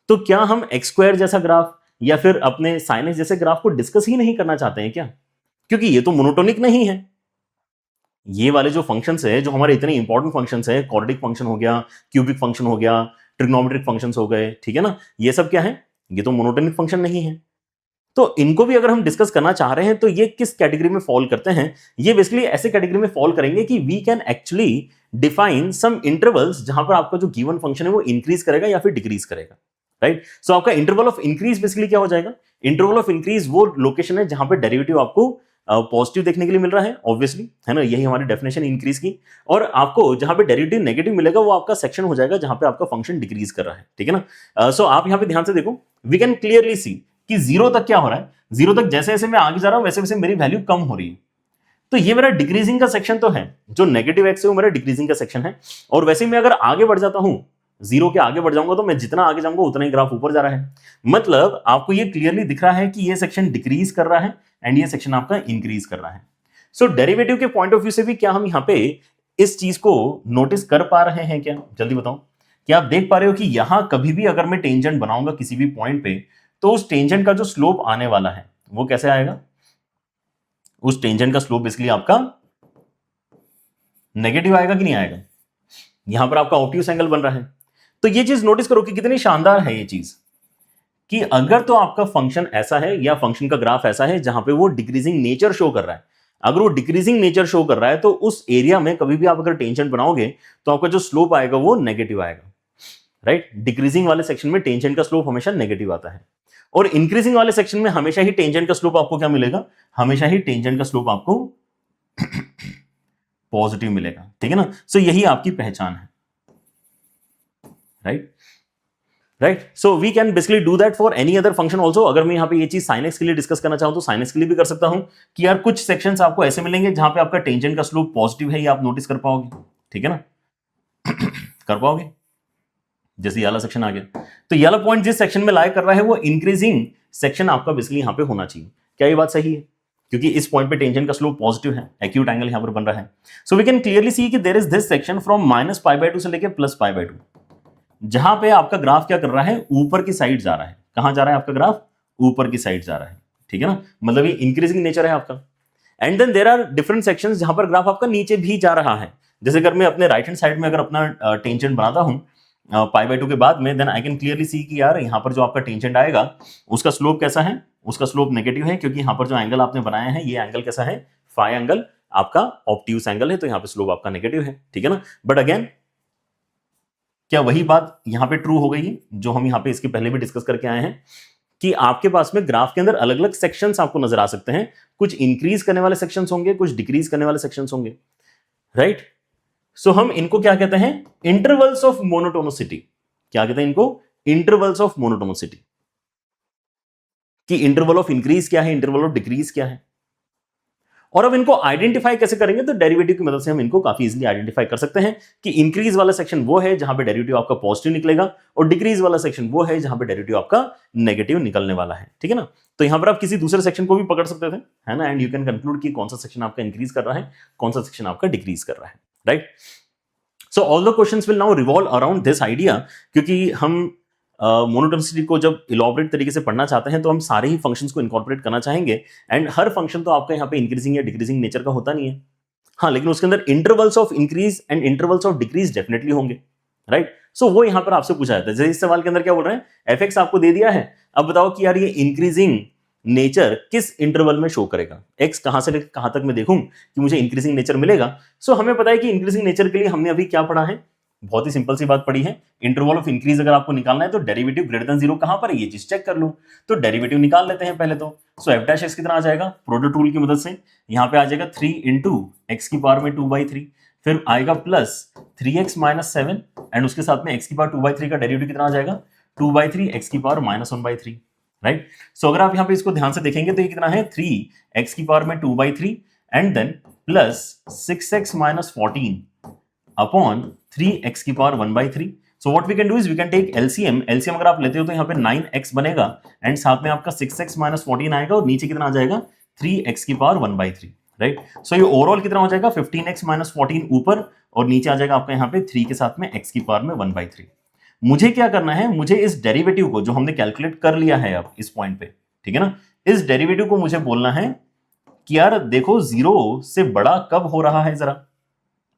[SPEAKER 1] तो क्या हम एक्स स्क्वायर जैसा ग्राफ या फिर अपने साइन एक्स जैसे ग्राफ को डिस्कस ही नहीं करना चाहते हैं क्या, क्योंकि ये तो मोनोटोनिक नहीं है। ये वाले जो फंक्शंस है, जो हमारे इतने इंपॉर्टेंट फंक्शंस है, क्वाड्रेटिक फंक्शन हो गया, क्यूबिक फंक्शन हो गया, ट्रिग्नोमेट्रिक फंक्शंस हो गए, ठीक है ना, ये सब क्या है, ये तो मोनोटोनिक फंक्शन नहीं है। तो इनको भी अगर हम डिस्कस करना चाह रहे हैं तो ये किस कैटेगरी में फॉल करते हैं, ये बेसिकली ऐसे कैटेगरी में फॉल करेंगे कि we can actually define some intervals जहां पर आपका जो गिवन फंक्शन है वो इंक्रीज करेगा या फिर डिक्रीज करेगा, राइट। सो आपका इंटरवल ऑफ इंक्रीज बेसिकली क्या हो जाएगा, इंटरवल ऑफ इंक्रीज वो लोकेशन है जहां पर डेरिवेटिव आपको पॉजिटिव देखने के लिए मिल रहा है, ऑब्वियसली, है ना, यही हमारी डेफिनेशन इंक्रीज की। और आपको जहां पे डेरिवेटिव नेगेटिव मिलेगा वो आपका सेक्शन हो जाएगा जहां पे आपका फंक्शन डिक्रीज कर रहा है, ठीक है ना। सो आप यहां पे ध्यान से देखो, वी कैन क्लियरली सी कि 0 तक क्या हो रहा है, 0 तक जैसे जैसे मैं आगे जा रहा हूं वैसे वैसे मेरी वैल्यू कम हो रही है। तो ये मेरा डिक्रीजिंग का सेक्शन तो है, जो नेगेटिव एक्स है वो मेरा डिक्रीजिंग का सेक्शन है। और वैसे मैं अगर आगे बढ़ जाता हूं, 0 के आगे बढ़ जाऊंगा, तो मैं जितना आगे जाऊंगा उतना ही ग्राफ ऊपर जा रहा है। मतलब आपको ये क्लियरली दिख रहा है कि ये सेक्शन डिक्रीज कर रहा है एंड ये सेक्शन आपका इंक्रीज कर रहा है। सो डेरिवेटिव के पॉइंट ऑफ व्यू से भी क्या हम यहां पे इस चीज को नोटिस कर पा रहे हैं क्या, जल्दी बताओ। क्या आप देख पा रहे हो कि यहां कभी भी अगर मैं टेंजेंट बनाऊंगा किसी भी पॉइंट पे, तो उस टेंजेंट का जो स्लोप आने वाला है वो कैसे आएगा, उस टेंजेंट का स्लोप बेसिकली आपका नेगेटिव आएगा कि नहीं आएगा। यहां पर आपका ऑब्ट्यूस एंगल बन रहा है, तो ये चीज नोटिस करो कि कितनी शानदार है ये चीज, कि अगर तो आपका फंक्शन ऐसा है या फंक्शन का ग्राफ ऐसा है जहां पे वो डिक्रीजिंग नेचर शो कर रहा है, अगर वो डिक्रीजिंग नेचर शो कर रहा है तो उस एरिया में कभी भी आप अगर टेंजेंट बनाओगे तो आपका जो स्लोप आएगा वो नेगेटिव आएगा, राइट। डिक्रीजिंग वाले सेक्शन में टेंजेंट का स्लोप हमेशा नेगेटिव आता है, और इंक्रीजिंग वाले सेक्शन में हमेशा ही टेंजेंट का स्लोप आपको क्या मिलेगा, हमेशा ही टेंजेंट का स्लोप आपको पॉजिटिव मिलेगा, ठीक है ना। सो यही आपकी पहचान है, right right. So we can basically do that for any other function also. अगर मैं यहाँ पे ये चीज sin x के लिए डिस्कस करना चाहूँ तो sin x के लिए भी कर सकता हूँ कि यार कुछ सेक्शंस आपको ऐसे मिलेंगे जहां पे आपका टेंजेंट का स्लोप पॉजिटिव है, ये आप नोटिस कर पाओगे, ठीक है ना कर पाओगे। जैसे ये वाला सेक्शन आ गया, तो ये वाला पॉइंट जिस सेक्शन में लाई कर रहा है वो इंक्रीजिंग सेक्शन आपका बेसिकली यहाँ पे होना चाहिए। क्या ये बात सही है? क्योंकि इस पॉइंट पे टेंजेंट का स्लोप पॉजिटिव है, एक्यूट एंगल यहाँ पर बन रहा है। So we can clearly see कि there is this section from -π/2 से लेके +π/2, जहां पे आपका ग्राफ क्या कर रहा है, ऊपर की साइड जा रहा है। कहां जा रहा है आपका ग्राफ? ऊपर की साइड जा रहा है, ठीक है ना, मतलब ये इंक्रीजिंग नेचर है आपका। And then there are different sections जहां पर ग्राफ आपका नीचे भी जा रहा है। जैसे अगर मैं अपने राइट हैंड साइड में अगर अपना टेंजेंट बनाता हूं π/2 के बाद में, then I can clearly see कि यार यहाँ पर जो आपका टेंजेंट आएगा उसका स्लोप कैसा है, उसका स्लोप नेगेटिव है, क्योंकि यहाँ पर जो एंगल आपने बनाया है ये एंगल कैसा है, फाई एंगल आपका ऑब्ट्यूस एंगल है, तो यहाँ पे स्लोप आपका नेगेटिव है, ठीक है ना। बट अगेन क्या वही बात यहां पे ट्रू हो गई है जो हम यहां पे इसके पहले भी डिस्कस करके आए हैं कि आपके पास में ग्राफ के अंदर अलग अलग सेक्शंस आपको नजर आ सकते हैं, कुछ इंक्रीज करने वाले सेक्शंस होंगे, कुछ डिक्रीज करने वाले सेक्शंस होंगे, राइट। सो हम इनको क्या कहते हैं, इंटरवल्स ऑफ मोनोटोनिसिटी। क्या कहते हैं इनको? Intervals of monotonicity. कि इंटरवल ऑफ इंक्रीज क्या है, इंटरवल ऑफ डिक्रीज क्या है। और अब इनको आइडेंटिफाई कैसे करेंगे, तो डेरिवेटिव की मदद से हम इनको काफी इजीली आइडेंटिफाई कर सकते हैं कि इंक्रीज वाला सेक्शन वो है जहां पे डेरिवेटिव आपका पॉजिटिव निकलेगा, और डिक्रीज वाला सेक्शन वो है जहां पे डेरिवेटिव आपका नेगेटिव निकलने वाला है, ठीक है ना। तो यहां पर आप किसी दूसरे सेक्शन को भी पकड़ सकते थे, है ना, एंड यू कैन कंक्लूड कि कौन सा सेक्शन आपका इंक्रीज कर रहा है, कौन सा सेक्शन आपका डिक्रीज कर रहा है, right. So all the questions will now revolve around this idea, क्योंकि हम मोनोटोनिसिटी को जब इलॉबरेट तरीके से पढ़ना चाहते हैं तो हम सारे ही फंक्शंस को इनकॉर्पोरेट करना चाहेंगे, एंड हर फंक्शन तो आपका यहाँ पे इंक्रीजिंग या डिक्रीजिंग नेचर का होता नहीं है, हाँ, लेकिन उसके अंदर intervals of increase and intervals of decrease definitely होंगे, राइट। सो वो यहाँ पर आपसे पूछा जाता है। जैसे इस सवाल के अंदर क्या बोल रहे हैं, एफ आपको दे दिया है, अब बताओ कि यार ये इंक्रीजिंग नेचर किस इंटरवल में शो करेगा, एक्स कहां से लेकर कहां तक मैं देखूं कि मुझे इंक्रीजिंग नेचर मिलेगा। सो हमें पता है कि इंक्रीजिंग नेचर के लिए हमने अभी क्या पढ़ा है, बहुत ही सिंपल सी बात पड़ी है, इंटरवल ऑफ इंक्रीज अगर आपको निकालना है तो डेरिवेटिव ग्रेटर देन 0 कहां पर है, ये चीज चेक कर लो। तो डेरिवेटिव निकाल लेते हैं पहले तो। सो एफ डैश एक्स कितना आ जाएगा, प्रोडक्ट रूल की मदद से यहाँ पे आ जाएगा 3 इंटू एक्स की पावर में 2/3, फिर आएगा प्लस 3x - 7, एंड उसके साथ में x की पावर 2/3 का डेरिवेटिव कितना आ जाएगा, 2/3 x की पावर -1/3, राइट। सो अगर आप यहाँ पे इसको ध्यान से देखेंगे तो ये कितना है, 3x की पावर में 2/3 and then plus 6x - 14 upon 3x की power 1/3। So what we can do is we can take LCM. LCM अगर आप लेते हो तो यहाँ पे 9x बनेगा, एंड साथ में आपका 6x - 14 आएगा, और नीचे कितना आ जाएगा, 3x की पावर 1/3, राइट। सो ये ओवरऑल कितना हो जाएगा, 15x - 14 ऊपर, और नीचे आ जाएगा आपका यहाँ पे 3 के साथ में x की पावर में 1/3। मुझे क्या करना है, मुझे इस डेरिवेटिव को जो हमने कैलकुलेट कर लिया है अब इस पॉइंट पे, ठीक है ना, इस डेरिवेटिव को मुझे बोलना है कि यार देखो 0 से बड़ा कब हो रहा है, जरा,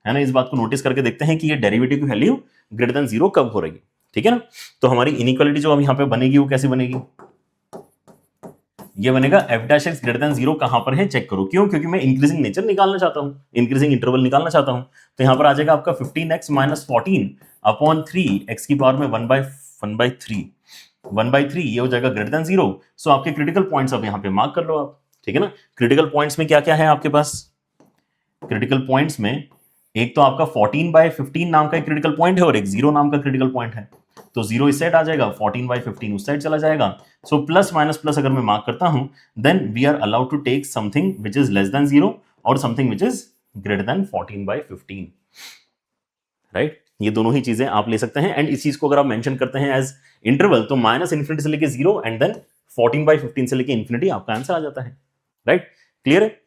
[SPEAKER 1] है ना, इस बात को नोटिस करके देखते हैं कि ये डेरिवेटिव की वैल्यू ग्रेटर देन 0 कब हो रही है, ठीक है ना। तो हमारी इनइक्वालिटी जो अब यहाँ पे बनेगी वो कैसे बनेगी, ये बनेगा f dash X greater then 0 कहां पर है चेक करो, क्यों, क्योंकि मैं इंक्रीजिंग नेचर निकालना चाहता हूं, इंक्रीजिंग इंटरवल निकालना चाहता हूं। तो यहां पर आ जाएगा आपका 15x - 14 अपॉन 3 x की पावर में 1/3, 1/3 ये हो जाएगा ग्रेटर देन 0। सो आपके क्रिटिकल पॉइंट्स अब यहाँ पे मार्क कर लो आप, ठीक है ना। क्रिटिकल पॉइंट्स में क्या क्या है आपके पास, क्रिटिकल पॉइंट्स में एक तो आपका 14/15 नाम का एक क्रिटिकल पॉइंट है, और एक 0 नाम का क्रिटिकल पॉइंट है। तो 0 इस साइड आ जाएगा, 14/15 उस साइड चला जाएगा। सो प्लस माइनस प्लस अगर मैं मार्क करता हूं, then we are allowed to take something which is less than 0 और something which is greater than 14/15, right. ये दोनों ही चीजें आप ले सकते हैं, एंड इस चीज को अगर आप मेंशन करते हैं एज इंटरवल तो -∞ से लेके 0 एंड देन 14/15 से लेके इन्फिनिटी आपका आंसर आ जाता है, राइट। क्लियर है?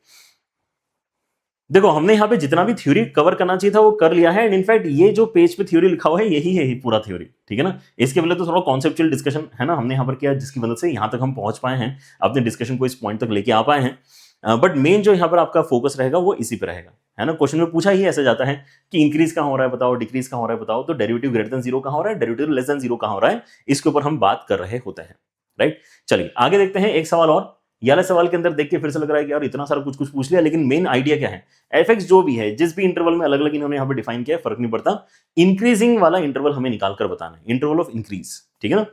[SPEAKER 1] देखो हमने यहाँ पे जितना भी थ्योरी कवर करना चाहिए था वो कर लिया है, एंड इनफैक्ट ये जो पेज पे थ्योरी लिखा हुआ है यही है पूरा थ्योरी, ठीक है ना। इसके पहले तो थोड़ा कॉन्सेप्चुअल डिस्कशन है ना हमने यहाँ पर किया, जिसकी मदद से यहाँ तक हम पहुंच पाए हैं, अपने डिस्कशन को इस पॉइंट तक लेके आ पाए हैं। बट मेन जो यहाँ पर आपका फोकस रहेगा वो इसी पे रहेगा, है ना, क्वेश्चन में पूछा ही ऐसे जाता है कि इंक्रीज कहां हो रहा है बताओ, डिक्रीज कहां हो रहा है बताओ, तो डेरिवेटिव ग्रेटर देन 0 कहां हो रहा है, डेरिवेटिव लेस देन 0 कहां हो रहा है, इसके ऊपर हम बात कर रहे होते हैं, राइट। चलिए आगे देखते हैं एक सवाल और। ये वाले सवाल के अंदर देख के फिर से लग रहा है कि यार इतना सारा कुछ कुछ पूछ लिया, लेकिन मेन आइडिया क्या है, एफ जो भी है जिस भी इंटरवल में अलग अलग इन्होंने यहाँ पे डिफाइन किया है फर्क नहीं पड़ता, इंक्रीजिंग वाला इंटरवल हमें निकाल कर बताना है, इंटरवल ऑफ इंक्रीज, ठीक है ना।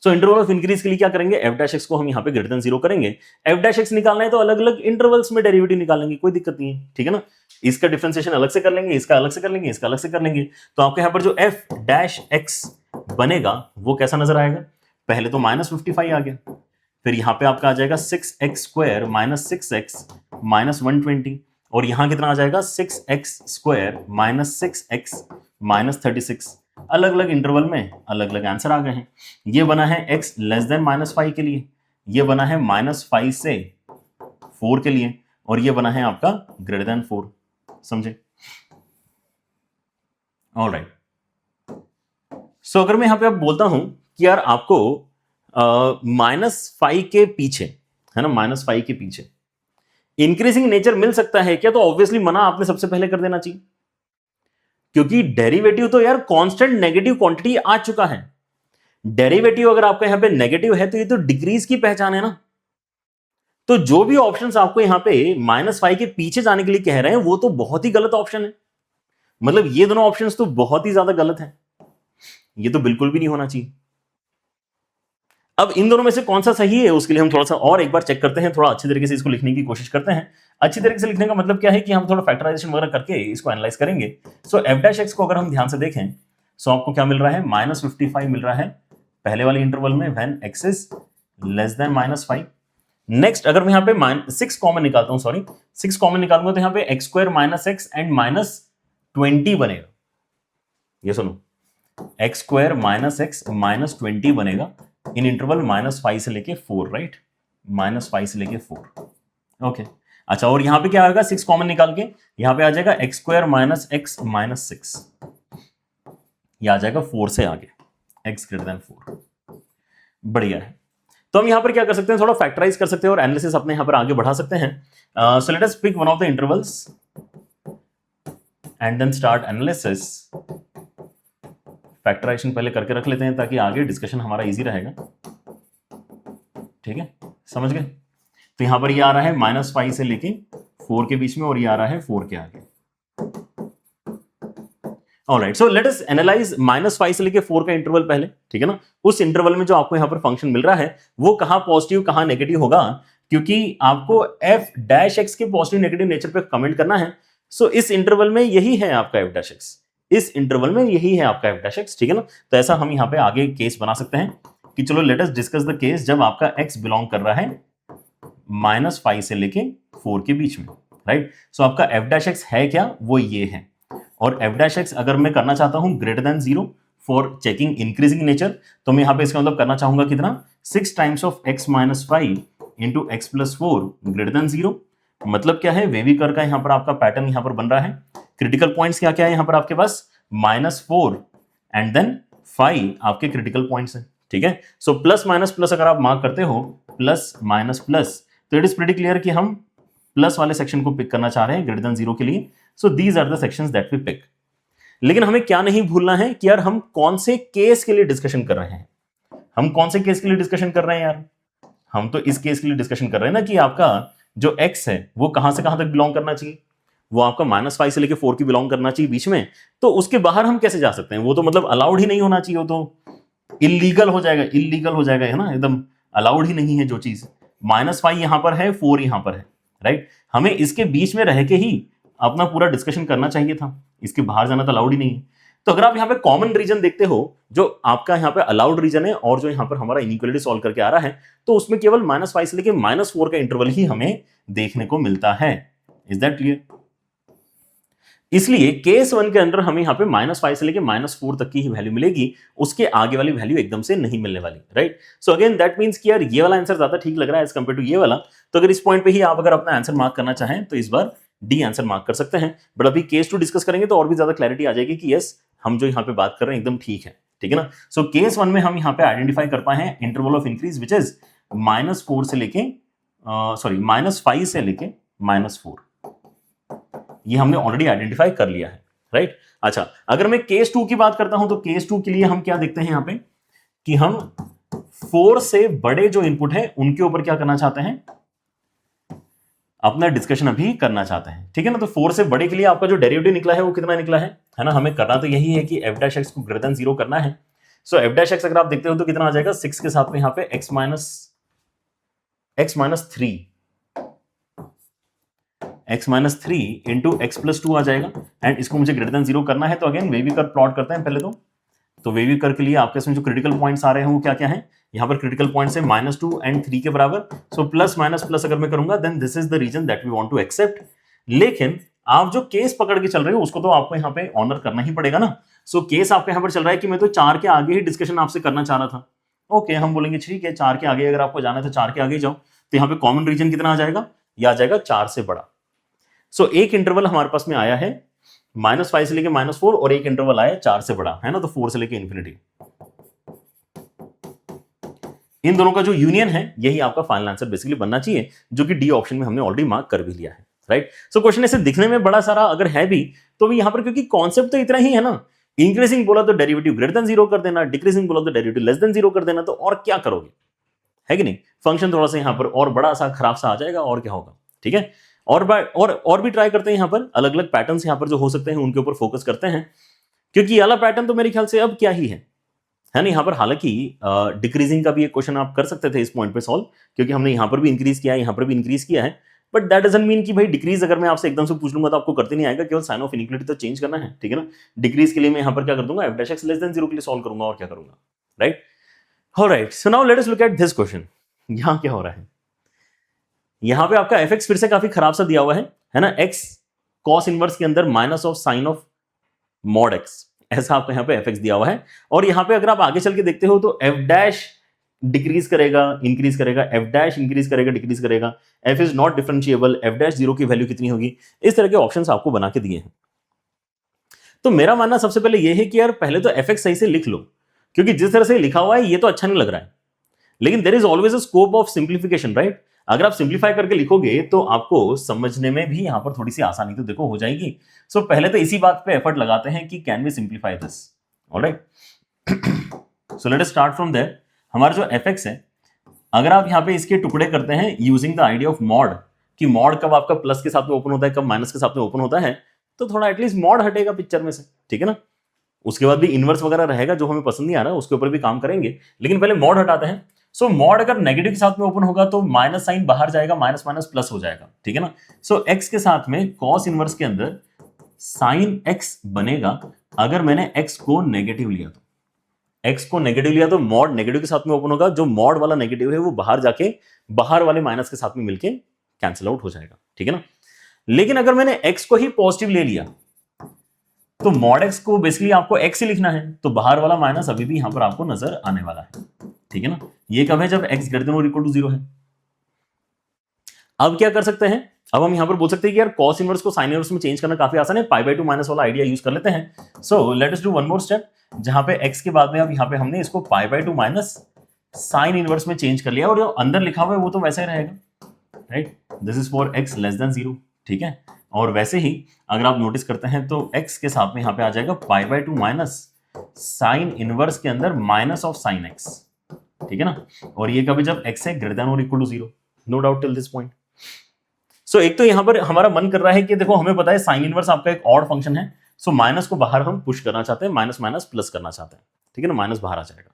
[SPEAKER 1] सो इंटरवल ऑफ इंक्रीज के लिए क्या करेंगे, एफ डैश एक्स को हम यहाँ पे ग्रेटर देन 0 करेंगे। एफ डैश एक्स निकालना है तो अलग अलग इंटरवल्स में डेरिवेटिव निकालेंगे, कोई दिक्कत नहीं है, ठीक है ना। इसका डिफरेंशिएशन अलग से कर लेंगे, इसका अलग से कर लेंगे, इसका अलग से कर लेंगे, तो आपके यहाँ पर जो एफ डैश एक्स बनेगा वो कैसा नजर आएगा, पहले तो -55 आ गया, फिर यहाँ पे आपका आ जाएगा 6x² माइनस 6x माइनस 120, और यहाँ कितना आ जाएगा 6x² माइनस 6x माइनस 36। अलग अलग इंटरवल में अलग अलग आंसर आ गए हैं। ये बना है x लेस देन -5 के लिए, ये बना है -5 से 4 के लिए, और ये बना है आपका ग्रेटर देन 4, समझे। ऑलराइट, सो अगर मैं यहां पे अब बोलता हूं कि यार आपको -5 के पीछे, है ना, -5 के पीछे इंक्रीजिंग नेचर मिल सकता है क्या, तो ऑब्वियसली मना आपने सबसे पहले कर देना चाहिए, क्योंकि डेरिवेटिव तो यार कांस्टेंट नेगेटिव क्वांटिटी आ चुका है। डेरिवेटिव अगर आपका यहां पे नेगेटिव है तो ये तो डिक्रीज की पहचान है ना। तो जो भी ऑप्शंस आपको यहां पे -5 के पीछे जाने के लिए कह रहे हैं वो तो बहुत ही गलत ऑप्शन है, मतलब ये दोनों ऑप्शंस तो बहुत ही ज्यादा गलत है, ये तो बिल्कुल भी नहीं होना चाहिए। अब इन दोनों में से कौन सा सही है उसके लिए हम थोड़ा सा और एक बार चेक करते हैं, थोड़ा अच्छी तरीके से इसको लिखने की कोशिश करते हैं। अच्छी तरीके से लिखने का मतलब क्या है कि हम थोड़ा फैक्टराइजेशन वगैरह करके इसको एनालाइज करेंगे। सो एफ डैश एक्स को अगर हम ध्यान से देखें, सो आपको क्या मिल रहा है, -55 मिल रहा है पहले वाले इंटरवल में when x is less then -5। Next अगर मैं यहाँ पे 6 कॉमन निकालता हूँ, सॉरी 6 कॉमन निकालूंगा तो यहाँ पे x² माइनस एक्स एंड -20 बनेगा। ये सुनो, x² माइनस एक्स -20 बनेगा इन इंटरवल -5 से लेके 4, राइट, -5 से लेके 4, ओके। अच्छा, और यहां पे क्या आएगा, 6 कॉमन निकाल के यहां पे आ जाएगा x² माइनस एक्स माइनस 6, ये आ जाएगा 4 से आगे, x ग्रेटर देन 4, बढ़िया है। तो हम यहां पर क्या कर सकते हैं, थोड़ा फैक्टराइज कर सकते हैं और एनालिसिस अपने यहां पर आगे बढ़ा सकते हैं। So let us pick one of the intervals and then start analysis. Factorization पहले करके रख लेते हैं ताकि आगे डिस्कशन हमारा इजी रहेगा, ठीक है, समझ गए। तो यहां पर ये आ रहा है -5 से लेके 4 के बीच में, और ये आ रहा है 4 के आगे। ऑलराइट, सो लेट अस एनालाइज -5 से लेके 4 का इंटरवल पहले, ठीक है ना। उस इंटरवल में जो आपको यहां पर फंक्शन मिल रहा है वो कहां पॉजिटिव कहां नेगेटिव होगा, क्योंकि आपको एफ डैश एक्स के पॉजिटिव नेगेटिव नेचर पे कमेंट करना है। सो इस इंटरवल में यही है आपका एफ डैश एक्स, इस इंटरवल में यही है आपका एफ डैश एक्स, ठीक है ना। तो ऐसा हम यहां पे आगे केस बना सकते हैं कि चलो let us discuss the case जब आपका x बिलोंग कर रहा है -5 से लेके 4 के बीच में, राइट। सो आपका एफ डैश एक्स है क्या, वो ये है, और एफ डैश एक्स अगर मैं करना चाहता हूं greater than 0 for checking increasing nature, तो मैं यहां पे इसका मतलब करना चाहूंगा कितना, 6 times of x minus 5 into x plus 4 greater than 0। मतलब क्या है, वेवी कर्व का यहां पर आपका पैटर्न यहां पर बन रहा है। क्रिटिकल पॉइंट्स क्या क्या है यहां पर आपके पास, -4 एंड देन 5 आपके क्रिटिकल पॉइंट्स हैं, ठीक है। सो प्लस माइनस प्लस अगर आप मार्क करते हो, प्लस माइनस प्लस, तो इट इज प्रीटी क्लियर कि हम प्लस वाले सेक्शन को पिक करना चाह रहे हैं ग्रेटर देन 0 के लिए। So these are the sections that we pick. लेकिन हमें क्या नहीं भूलना है कि यार हम कौन से केस के लिए डिस्कशन कर रहे हैं, हम कौन से केस के लिए डिस्कशन कर रहे हैं यार, हम तो इस केस के लिए डिस्कशन कर रहे हैं ना कि आपका जो x है वो कहां से कहां तक बिलोंग करना चाहिए, वो आपका -5 से लेके 4 की बिलोंग करना चाहिए बीच में। तो उसके बाहर हम कैसे जा सकते हैं, वो तो मतलब अलाउड ही नहीं होना चाहिए, वो तो इलीगल हो जाएगा, इलीगल हो जाएगा, है ना, एकदम अलाउड ही नहीं है जो चीज। -5 यहां पर है, 4 यहां पर है, राइट। हमें इसके बीच में रह के ही अपना पूरा डिस्कशन करना चाहिए था, इसके बाहर जाना तो अलाउड ही नहीं है। तो अगर आप यहाँ पे कॉमन रीजन देखते हो जो आपका यहाँ पे अलाउड रीजन है और जो यहाँ पर हमारा इनइक्वालिटी सॉल्व करके आ रहा है, तो उसमें केवल -5 से लेके -4 का इंटरवल ही हमें देखने को मिलता है। Is that clear? इसलिए केस 1 के अंदर हमें यहाँ पे -5 से लेके -4 तक की ही वैल्यू मिलेगी, उसके आगे वाली वैल्यू एकदम से नहीं मिलने वाली, right. So again that means कि यार ये वाला आंसर ज्यादा ठीक लग रहा है एज कंपेयर टू ये वाला। तो अगर इस पॉइंट पे ही आप अगर अपना आंसर मार्क करना चाहें तो इस बार डी आंसर मार्क कर सकते हैं। बट अभी केस 2 डिस्कस करेंगे तो और भी ज्यादा क्लैरिटी आ जाएगी कि यस हम जो यहाँ पे बात कर रहे हैं एकदम ठीक है, ठीक है ना। सो केस 1 में हम यहाँ पे आइडेंटिफाई कर पाए हैं interval of increase which is -5 से लेके -4, ये हमने ऑलरेडी आइडेंटिफाई कर लिया है, राइट। अच्छा, अगर मैं केस 2 की बात करता हूं तो केस 2 के लिए हम क्या देखते हैं यहां पे कि हम 4 से बड़े जो इनपुट है उनके ऊपर क्या करना चाहते हैं, अपना डिस्कशन अभी करना चाहते हैं, ठीक है ना। तो 4 से बड़े के लिए आपका जो डेरिवेटिव निकला है वो कितना निकला है ना। हमें करना तो यही है कि f डैश एक्स को ग्रेटर देन 0 करना है। सो f डैश एक्स अगर आप देखते हो तो कितना आ जाएगा, 6 के साथ में यहां पे x minus three into x plus 2 आ जाएगा, एंड इसको मुझे ग्रेटर देन 0 करना है। तो अगेन वेवी कर्व प्लॉट करते हैं पहले तो वेवी कर्व के लिए आपके इसमें जो क्रिटिकल पॉइंट्स आ रहे हैं वो क्या क्या है, यहां पर क्रिटिकल पॉइंट्स है -2 एंड 3 के बराबर। सो प्लस माइनस प्लस अगर मैं करूंगा then this is the reason that we want to accept. लेकिन आप जो केस पकड़ के चल रहे हो उसको तो आपको यहाँ पे ऑनर करना ही पड़ेगा ना। सो केस आपके यहाँ पर चल रहा है कि मैं तो 4 के आगे ही डिस्कशन आपसे करना चाह रहा था। ओके, हम बोलेंगे ठीक है 4 के आगे अगर आपको जाना है तो 4 के आगे जाओ। तो यहाँ पे कॉमन रीजन कितना आ जाएगा, यह आ जाएगा 4 से बड़ा। सो एक इंटरवल हमारे पास में आया है -5 से लेके -4 और एक इंटरवल आया 4 से बड़ा, है ना, तो 4 से लेके इंफिनिटी। इन दोनों का जो यूनियन है यही आपका फाइनल आंसर बेसिकली बनना चाहिए, जो कि डी ऑप्शन में हमने ऑलरेडी मार्क कर भी लिया है, राइट। सो क्वेश्चन ऐसे दिखने में बड़ा सारा अगर है भी तो भी यहां पर क्योंकि कॉन्सेप्ट तो इतना ही है ना, इंक्रीजिंग बोला तो डेरिवेटिव ग्रेटर देन 0 कर देना, डिक्रीजिंग बोला तो डेरिवेटिव लेस देन 0 कर देना, तो और क्या करोगे, है कि नहीं। फंक्शन थोड़ा सा यहां पर और बड़ा सा खराब सा आ जाएगा, और क्या होगा, ठीक है। और भी ट्राई करते हैं, यहां पर अलग अलग पैटर्न्स यहां पर जो हो सकते हैं उनके ऊपर फोकस करते हैं, क्योंकि ये वाला पैटर्न तो मेरे ख्याल से अब क्या ही है ना। यहाँ पर हालांकि डिक्रीजिंग का भी एक क्वेश्चन आप कर सकते थे इस पॉइंट पे सॉल्व, क्योंकि हमने यहाँ पर भी इंक्रीज किया है, यहाँ पर भी इंक्रीज किया है, बट दैट डजंट मीन कि भाई डिक्रीज अगर मैं आपसे एकदम से पूछ लूंगा तो आपको करते नहीं आएगा, केवल साइन ऑफ इनइक्वालिटी तो चेंज करना है, ठीक है ना। डिक्रीज के लिए मैं यहाँ पर क्या कर दूंगा, f dash x less than 0 के लिए सॉल्व करूंगा, और क्या करूंगा, right. Alright, so now let us look at this question. यहाँ क्या हो रहा है, यहाँ पे आपका fx फिर से काफी खराब सा दिया हुआ है ना, x cos इनवर्स के अंदर minus of sine of mod x, ऐसा आपको यहाँ पे fx दिया हुआ है। और यहाँ पे अगर आप आगे चल के देखते हो तो f डैश डिक्रीज करेगा, इंक्रीज करेगा, f डैश इंक्रीज करेगा, डिक्रीज करेगा, f is not differentiable, f dash 0 की वैल्यू कितनी होगी, इस तरह के ऑप्शंस आपको बना के दिए हैं। तो मेरा मानना सबसे पहले यह है कि यार पहले तो fx सही से लिख लो, क्योंकि जिस तरह से लिखा हुआ है ये तो अच्छा नहीं लग रहा है, लेकिन there is always a scope of simplification, right. अगर आप सिंप्लीफाई करके लिखोगे तो आपको समझने में भी यहां पर थोड़ी सी आसानी तो देखो हो जाएगी। सो पहले तो इसी बात पे एफर्ट लगाते हैं कि can we simplify this, alright. So let us start from there. हमारा जो fx है, अगर आप यहां पे इसके टुकड़े करते हैं using the idea of mod, कि मॉड कब आपका प्लस के साथ में ओपन होता है, कब माइनस के साथ में ओपन होता है, तो थोड़ा एटलीस्ट मॉड हटेगा पिक्चर में से, ठीक है ना। उसके बाद भी इनवर्स वगैरह रहेगा जो हमें पसंद नहीं आ रहा, उसके ऊपर भी काम करेंगे, लेकिन पहले मॉड हटाते हैं। सो मॉड अगर नेगेटिव के साथ में ओपन होगा तो माइनस साइन बाहर जाएगा, माइनस माइनस प्लस हो जाएगा, ठीक है ना। सो एक्स के साथ में कॉस इनवर्स के अंदर साइन एक्स बनेगा अगर मैंने एक्स को नेगेटिव लिया तो। एक्स को नेगेटिव लिया तो मॉड नेगेटिव के साथ में ओपन होगा, जो मॉड वाला नेगेटिव है वो बाहर जाके बाहर वाले माइनस के साथ में मिलके कैंसिल आउट हो जाएगा, ठीक है ना। लेकिन अगर मैंने एक्स को ही पॉजिटिव ले लिया तो मॉड एक्स को बेसिकली आपको एक्स ही लिखना है, तो बाहर वाला माइनस अभी भी यहां पर आपको नजर आने वाला है, ठीक है ना। ये कब है, जब एक्स ग्रेटर देन और इक्वल टू 0 है। अब क्या कर सकते हैं, अब हम यहां पर बोल सकते हैं कि यार कॉस इनवर्स को साइन इनवर्स में चेंज करना काफी आसान है, π/2 माइनस वाला आइडिया यूज कर लेते हैं। So let us do one more step, जहां पे एक्स के बाद में अब यहां पे हमने इसको π/2 माइनस साइन इनवर्स में चेंज कर लिया, और जो अंदर लिखा हुआ है वो तो वैसा ही रहेगा, right. This is for x less than 0, ठीक है। और वैसे ही अगर आप नोटिस करते हैं तो x के साथ में यहां पे आ जाएगा π/2 माइनस साइन इनवर्स के अंदर माइनस ऑफ साइन x, ठीक है ना। और ये कभी जब x है ग्रेटर देन और equal to 0, no doubt till this point. So एक तो यहां पर हमारा मन कर रहा है कि देखो हमें पता है साइन इनवर्स आपका एक ऑड फंक्शन है, सो माइनस को बाहर हम पुश करना चाहते हैं, माइनस माइनस प्लस करना चाहते हैं, ठीक है ना, माइनस बाहर आ जाएगा।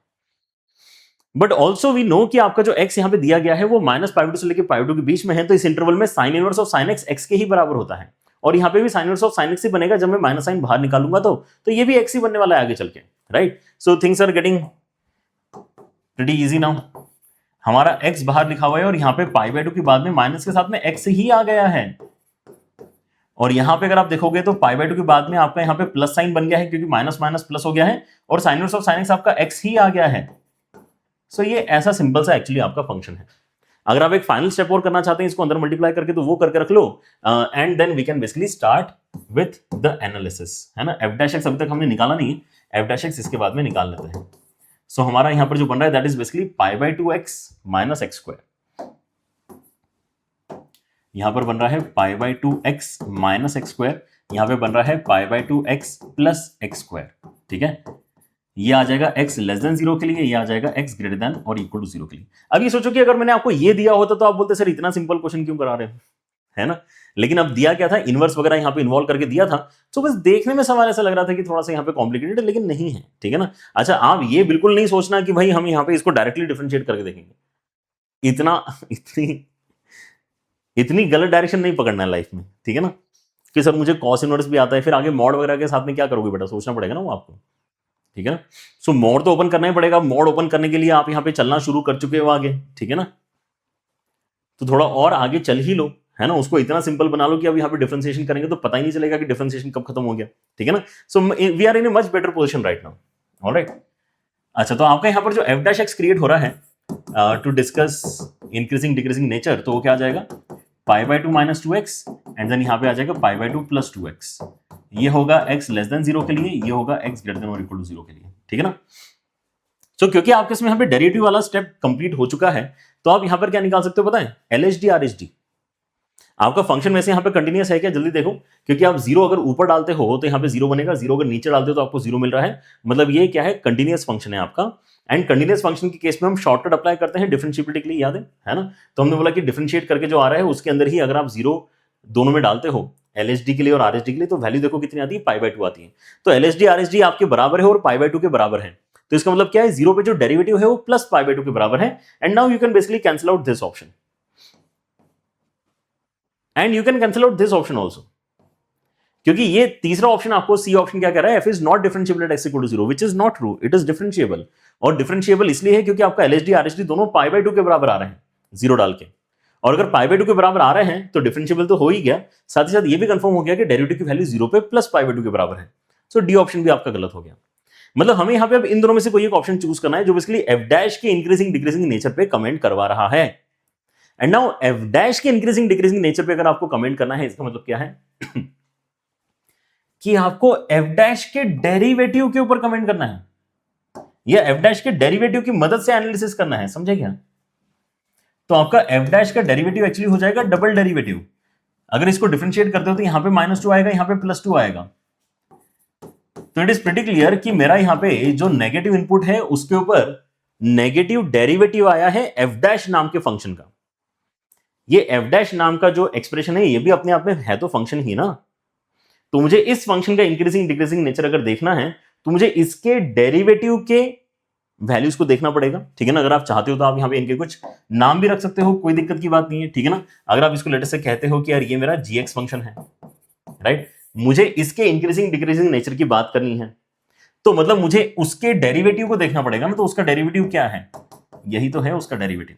[SPEAKER 1] बट ऑल्सो वी नो कि आपका जो x यहां पे दिया गया है वो -π/2 से लेकर π/2 के बीच में है, तो इस इंटरवल में sine inverse of sine x के ही बराबर होता है, और यहां पे भी sine inverse of sine x ही बनेगा जब मैं माइनस साइन बाहर निकालूंगा तो ये भी x ही बनने वाला है आगे चल के, right. So things are getting pretty easy now. हमारा x बाहर लिखा हुआ है और यहां पे π/2 के बाद में माइनस के साथ में x ही आ गया है, और यहां पे अगर आप देखोगे तो π/2 के बाद में आपका यहां पे प्लस साइन बन गया है, क्योंकि माइनस माइनस प्लस हो गया है, और sine inverse of sine x आपका x ही आ गया है। सो ये ऐसा सिंपल सा एक्चुअली आपका फंक्शन है। अगर आप एक फाइनल स्टेप और करना चाहते हैं इसको अंदर मल्टीप्लाई करके, तो वो करके रख लो, and then we can basically start with the analysis, है ना। f डैश एक्स अभी तक हमने निकाला नहीं है, f डैश एक्स इसके बाद में निकाल लेते हैं। सो हमारा यहां पर जो बन रहा है that is basically π/2x minus x square. यहां पर बन रहा है पाई by to x minus x square, यहां पे बन रहा है पाई by to x plus x square. ठीक है, ये आ जाएगा x लेस देन 0 के लिए, ये आ जाएगा x ग्रेटर देन और इक्वल टू 0 के लिए। अब ये सोचो कि अगर मैंने आपको ये दिया होता तो आप बोलते सर इतना सिंपल क्वेश्चन क्यों करा रहे हो, है ना। लेकिन अब दिया क्या था, इनवर्स वगैरह यहाँ पे इन्वॉल्व करके दिया था, तो बस देखने में सवाल ऐसा लग रहा था कि थोड़ा सा यहाँ पे कॉम्प्लिकेटेड है, लेकिन नहीं है। ठीक है ना। अच्छा, आप ये बिल्कुल नहीं सोचना कि भाई हम यहाँ पे इसको डायरेक्टली डिफरेंशिएट करके देखेंगे, इतना इतनी इतनी गलत डायरेक्शन नहीं पकड़ना है लाइफ में। ठीक है ना, कि सर मुझे कॉस इनवर्स भी आता है, फिर आगे मॉड वगैरह के साथ में क्या करोगे बेटा, सोचना पड़ेगा ना वो आपको। ठीक है ना। सो मोड तो ओपन करना ही पड़ेगा, मोड ओपन करने के लिए आप यहां पे चलना शुरू कर चुके हो आगे। ठीक है ना, तो थोड़ा और आगे चल ही लो, है ना। उसको इतना सिंपल बना लो कि अब यहाँ पे डिफरेंशिएशन करेंगे तो पता ही नहीं चलेगा कि डिफरेंशिएशन कब खत्म हो गया। ठीक है ना। So we are in a much better position right now. Alright. अच्छा, तो आपका यहाँ पर जो एफ डैश एक्स क्रिएट हो रहा है to discuss increasing decreasing nature, तो वो क्या आ जाएगा, pi by two minus two x and then यहाँ पे आ जाएगा pi by two plus two x. ये होगा x लेस देन 0 के लिए, ये होगा x ग्रेटर देन और इक्वल टू 0 के लिए। ठीक है ना। सो क्योंकि आपके इसमें यहाँ पे डेरिवेटिव वाला स्टेप कंप्लीट हो चुका है, तो आप यहाँ पर क्या निकाल सकते हो पता है, LHD RHD। आपका फंक्शन वैसे यहाँ पे कंटिन्यूअस है क्या, जल्दी देखो, क्योंकि आप 0 अगर ऊपर डालते हो तो यहाँ पे 0 बनेगा, 0 अगर नीचे डालते हो तो आपको 0 मिल रहा है। मतलब ये क्या है, कंटिन्यूअस फंक्शन है आपका। एंड कंटिन्यूअस फंक्शन के केस में हम शॉर्टकट अप्लाई करते हैं डिफरेंशिएबिलिटी के लिए, याद है ना। तो हमने बोला कि डिफरेंशिएट करके जो आ रहा है उसके अंदर ही अगर आप 0 दोनों में डालते हो, LHD के लिए और RHD के लिए, तो वैल्यू देखो कितनी आती है, पाई बाई टू आती है। तो LHD RHD आपके बराबर है और पाई बाई टू के बराबर है, तो इसका मतलब क्या है, 0 पे जो डेरिवेटिव है वो प्लस पाई बाई टू के बराबर है। And now you can basically cancel out this option and you can cancel out this option also, क्योंकि ये तीसरा ऑप्शन आपको सी ऑप्शन क्या कह रहा है, f is not differentiable at x equal to 0, which is not true, it is differentiable. और डिफरेंशिएबल इसलिए है क्योंकि आपका LHD RHD दोनों पाई बाई टू के बराबर आ रहे हैं 0 डाल के, और अगर पाई बाई टू के बराबर आ रहे हैं तो डिफरेंशिएबल तो हो ही गया, साथ ही साथ ये भी कंफर्म हो गया कि डेरिवेटिव की वैल्यू 0 पे प्लस पाई बाई टू के बराबर है। सो डी ऑप्शन भी आपका गलत हो गया। मतलब हमें यहाँ पे अब इन दोनों में से कोई एक ऑप्शन चूज करना है जो बेसिकली एफ डैश के इंक्रीजिंग डिक्रीजिंग नेचर पे कमेंट करवा रहा है। एंड नाउ एफ डैश के इंक्रीजिंग डिक्रीजिंग नेचर पे अगर आपको कमेंट करना है, इसका मतलब क्या है कि आपको एफ डैश के डेरिवेटिव के ऊपर कमेंट करना है, या एफ डैश के डेरिवेटिव की मदद से एनालिसिस करना है, समझे क्या। तो आपका एफ डैश का डेरिवेटिव एक्चुअली हो जाएगा डबल डेरिवेटिव। अगर इसको डिफरेंशिएट करते हो तो यहां पे -2 आएगा, यहां पे +2 आएगा। तो इट इज प्रीटी क्लियर कि मेरा यहां पे जो नेगेटिव इनपुट है उसके ऊपर नेगेटिव डेरिवेटिव आया है एफ डैश नाम के फंक्शन का। ये एफ डैश नाम का जो एक्सप्रेशन है ये भी अपने आप में है तो फंक्शन ही ना। तो मुझे इस फंक्शन का इंक्रीजिंग डिक्रीजिंग नेचर अगर देखना है तो मुझे इसके डेरिवेटिव के वैल्यूज को देखना पड़ेगा। ठीक है ना। अगर आप चाहते हो तो आप यहाँ पे इनके कुछ नाम भी रख सकते हो, कोई दिक्कत की बात नहीं है। ठीक है ना। अगर आप इसको लेटर से कहते हो कि यार ये मेरा GX फंक्शन है, राइट, मुझे इसके इंक्रीजिंग डिक्रीजिंग नेचर की बात करनी है, तो मतलब मुझे उसके डेरिवेटिव को देखना पड़ेगा ना। तो उसका डेरिवेटिव क्या है, यही तो है उसका डेरिवेटिव।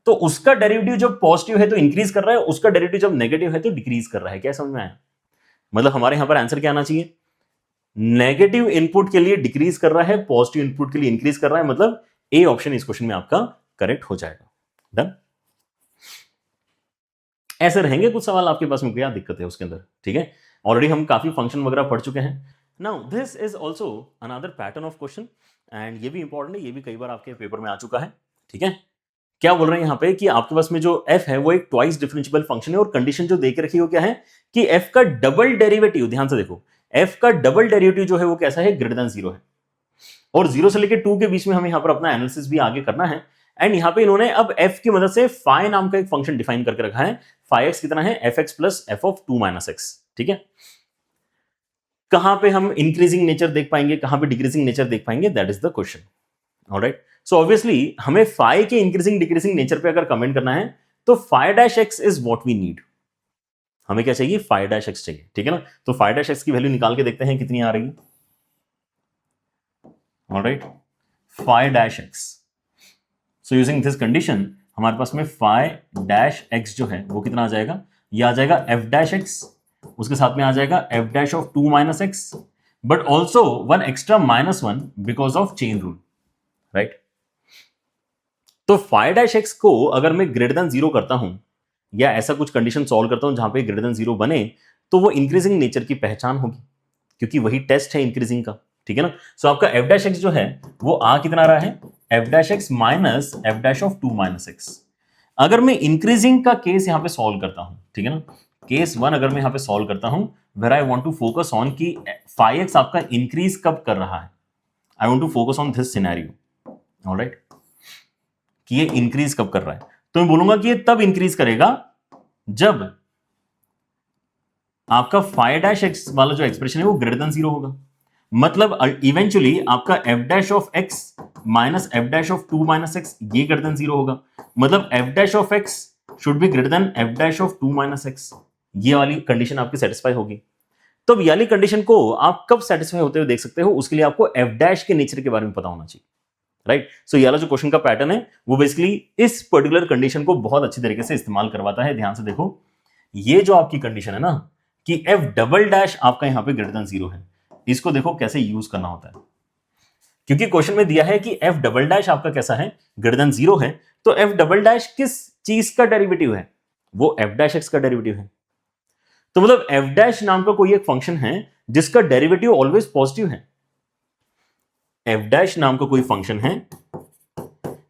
[SPEAKER 1] तो उसका डेरिवेटिव जब पॉजिटिव है तो इंक्रीज कर रहा है, उसका डेरिवेटिव जब नेगेटिव है तो डिक्रीज कर रहा है। क्या समझ में आया। मतलब हमारे यहां पर आंसर क्या आना चाहिए, नेगेटिव इनपुट के लिए डिक्रीज कर रहा है, पॉजिटिव इनपुट के लिए इंक्रीज कर रहा है। मतलब ए ऑप्शन इस क्वेश्चन में आपका करेक्ट हो जाएगा। डन। ऐसे रहेंगे कुछ सवाल आपके पास में, क्या दिक्कत है उसके अंदर। ठीक है, ऑलरेडी हम काफी फंक्शन वगैरह पढ़ चुके हैं। Now this is also another pattern of question and ये भी इंपॉर्टेंट है, ये भी कई बार आपके पेपर में आ चुका है। ठीक है, क्या बोल रहे हैं यहाँ पे कि आपके पास में जो f है वो एक ट्वाइस डिफरेंशिएबल फंक्शन है और कंडीशन जो देख रखी है वो क्या है कि f का डबल डेरिवेटिव, ध्यान से देखो, f का डबल डेरिवेटिव जो है वो कैसा है, ग्रेटर देन 0 है। और 0 से लेकर 2 के बीच में हमें यहाँ पर अपना एनालिसिस भी आगे करना है। एंड यहाँ पे इन्होंने अब f की मदद से फाई नाम का एक फंक्शन डिफाइन करके रखा है। फाई एक्स कितना है, fx plus f of 2 minus x. ठीक है, कहां पे हम इंक्रीजिंग नेचर देख पाएंगे, कहां पे डिक्रीजिंग नेचर देख पाएंगे, that is the question. Alright, so obviously हमें फाई के इंक्रीजिंग डिक्रीजिंग नेचर पे अगर कमेंट करना है तो phi dash x is what we need. हमें क्या चाहिए, फाई डैश एक्स चाहिए। ठीक है ना। तो फाई डैश एक्स की वैल्यू निकाल के देखते हैं कितनी आ रही है। Alright, phi dash x, so using this condition हमारे पास में फाई डैश एक्स जो है वो कितना आ जाएगा, ये आ जाएगा एफ डैश एक्स, उसके साथ में आ जाएगा F dash of 2 minus x, but also one extra -1 because of chain rule, right. तो फाई डैश एक्स को अगर मैं ग्रेटर देन 0 करता हूं या ऐसा कुछ कंडीशन सॉल्व करता हूं जहां पे ग्रेटर देन 0 बने, तो वो इंक्रीजिंग नेचर की पहचान होगी, क्योंकि वही टेस्ट है इंक्रीजिंग का। ठीक है ना। सो आपका एफ डैश एक्स जो है वो आ कितना रहा है, F dash x minus F dash of 2 minus x. अगर मैं इंक्रीजिंग का केस यहां पे सॉल्व करता हूं, ठीक है ना, केस 1 अगर मैं यहां पे सॉल्व करता हूं, where I want to focus on कि 5x आपका इंक्रीज कब कर रहा है, I want to focus on this scenario, alright, कि ये इंक्रीज कब कर रहा है, तो मैं बोलूंगा कि ये तब इंक्रीज करेगा जब आपका 5-x वाला जो एक्सप्रेशन है वो ग्रेटर देन 0 होगा। मतलब इवेंचुअली आपका f dash of x minus f dash of 2 minus x ये ग्रेटर देन 0 होगा। मतलब f dash of x should be greater than f dash of 2 minus x, ये वाली कंडीशन आपकी सेटिस्फाई होगी। तो ये वाली कंडीशन को आप कब सेटिस्फाई होते हुए देख सकते हो, उसके लिए आपको f डैश के नेचर के बारे में पता होना चाहिए, राइट। सो ये वाला जो क्वेश्चन का पैटर्न है वो बेसिकली इस पर्टिकुलर कंडीशन को बहुत अच्छी तरीके से इस्तेमाल करवाता है। ध्यान से देखो, ये जो आपकी कंडीशन है ना कि f डबल डैश आपका यहां पे ग्रेटर देन 0 है, इसको देखो कैसे यूज करना होता है। क्योंकि क्वेश्चन में दिया है कि f डबल डैश आपका कैसा है, ग्रेटर देन 0 है, तो f डबल डैश किस चीज का डेरिवेटिव है, वो f डैश x का डेरिवेटिव है। तो मतलब f डैश नाम का कोई एक फंक्शन है जिसका डेरिवेटिव ऑलवेज पॉजिटिव है। f डैश नाम का कोई फंक्शन है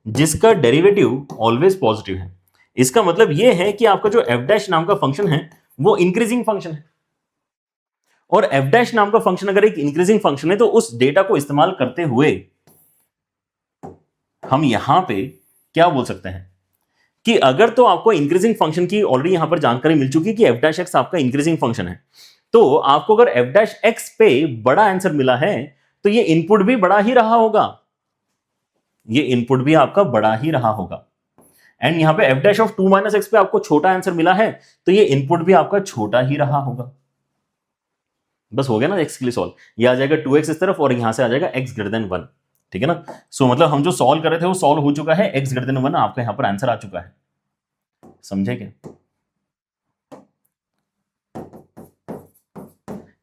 [SPEAKER 1] जिसका डेरिवेटिव ऑलवेज पॉजिटिव है। इसका मतलब यह है कि आपका जो f डैश नाम का फंक्शन है वो इंक्रीजिंग फंक्शन है, और f डैश नाम का फंक्शन अगर एक इंक्रीजिंग फंक्शन है तो उस डेटा को इस्तेमाल करते हुए हम यहां पे क्या बोल सकते हैं कि अगर तो आपको इंक्रीजिंग फंक्शन की ऑलरेडी यहां पर जानकारी मिल चुकी कि f डैश एक्स आपका इंक्रीजिंग फंक्शन है, तो आपको अगर f डैश एक्स पे बड़ा आंसर मिला है तो ये इनपुट भी बड़ा ही रहा होगा, ये इनपुट भी आपका बड़ा ही रहा होगा। एंड यहां पे f dash of 2 minus x पे आपको छोटा आंसर मिला है तो ये इनपुट भी आपका छोटा ही रहा होगा। बस हो गया ना x के लिए सॉल्व, ये आ जाएगा 2x इस तरफ और यहां से आ जाएगा x ग्रेटर देन 1, ठीक है ना। सो मतलब हम जो सॉल्व कर रहे थे वो सॉल्व हो चुका है, x ग्रेटर देन 1 आपका यहां पर आंसर आ चुका है। समझे क्या?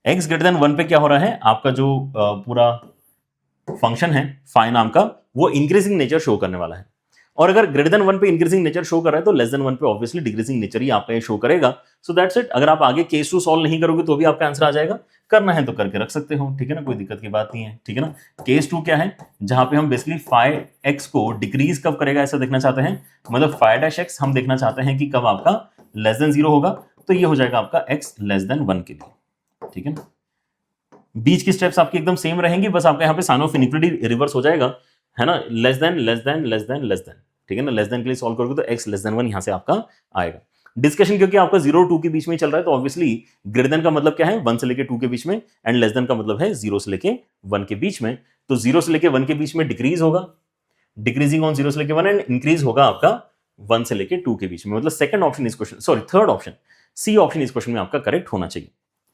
[SPEAKER 1] x ग्रेटर देन 1 पे क्या हो रहा है, आपका जो पूरा फंक्शन है फाइ नाम का वो इंक्रीजिंग नेचर शो करने वाला है, और अगर ग्रेटर देन 1 पे इंक्रीजिंग नेचर शो कर रहा है तो लेस देन 1 पे ऑब्वियसली डिक्रीजिंग नेचर ही आपका ये शो करेगा। So that's it. अगर आप आगे केस 2 सॉल्व नहीं करोगे तो भी आपका आंसर आ जाएगा, करना है तो करके रख सकते हो, ठीक है ना, कोई दिक्कत की बात नहीं है, ठीक है ना। केस 2 क्या है, जहां पे हम बेसिकली 5x को डिक्रीज कब करेगा ऐसा देखना चाहते हैं, मतलब 5-x हम देखना चाहते हैं कि कब आपका लेस देन 0 होगा, तो ये हो जाएगा आपका x लेस देन 1 के लिए, ठीक है ना। बीच की स्टेप्स आपकी एकदम सेम रहेंगी, बस आपका यहाँ पे साइन ऑफ इनइक्वालिटी रिवर्स हो जाएगा, है ना, less than less than less than less than, ठीक है ना। लेस देन के लिए सॉल्व करोगे तो x लेस देन 1 यहां से आपका आएगा। डिस्कशन क्योंकि आपका 0 और 2 के बीच में चल रहा है तो ऑब्वियसली ग्रेटर देन का मतलब क्या है, 1 से लेके 2 के बीच में, एंड लेस देन का मतलब है 0 से लेके 1 के बीच में। तो 0 से लेके 1 के बीच में डिक्रीज होगा, डिक्रीजिंग ऑन 0 से लेके 1, एंड इंक्रीज होगा आपका 1 से लेके 2 के बीच में। मतलब सेकंड ऑप्शन इस question, sorry third option, C option इस क्वेश्चन में आपका करेक्ट होना चाहिए,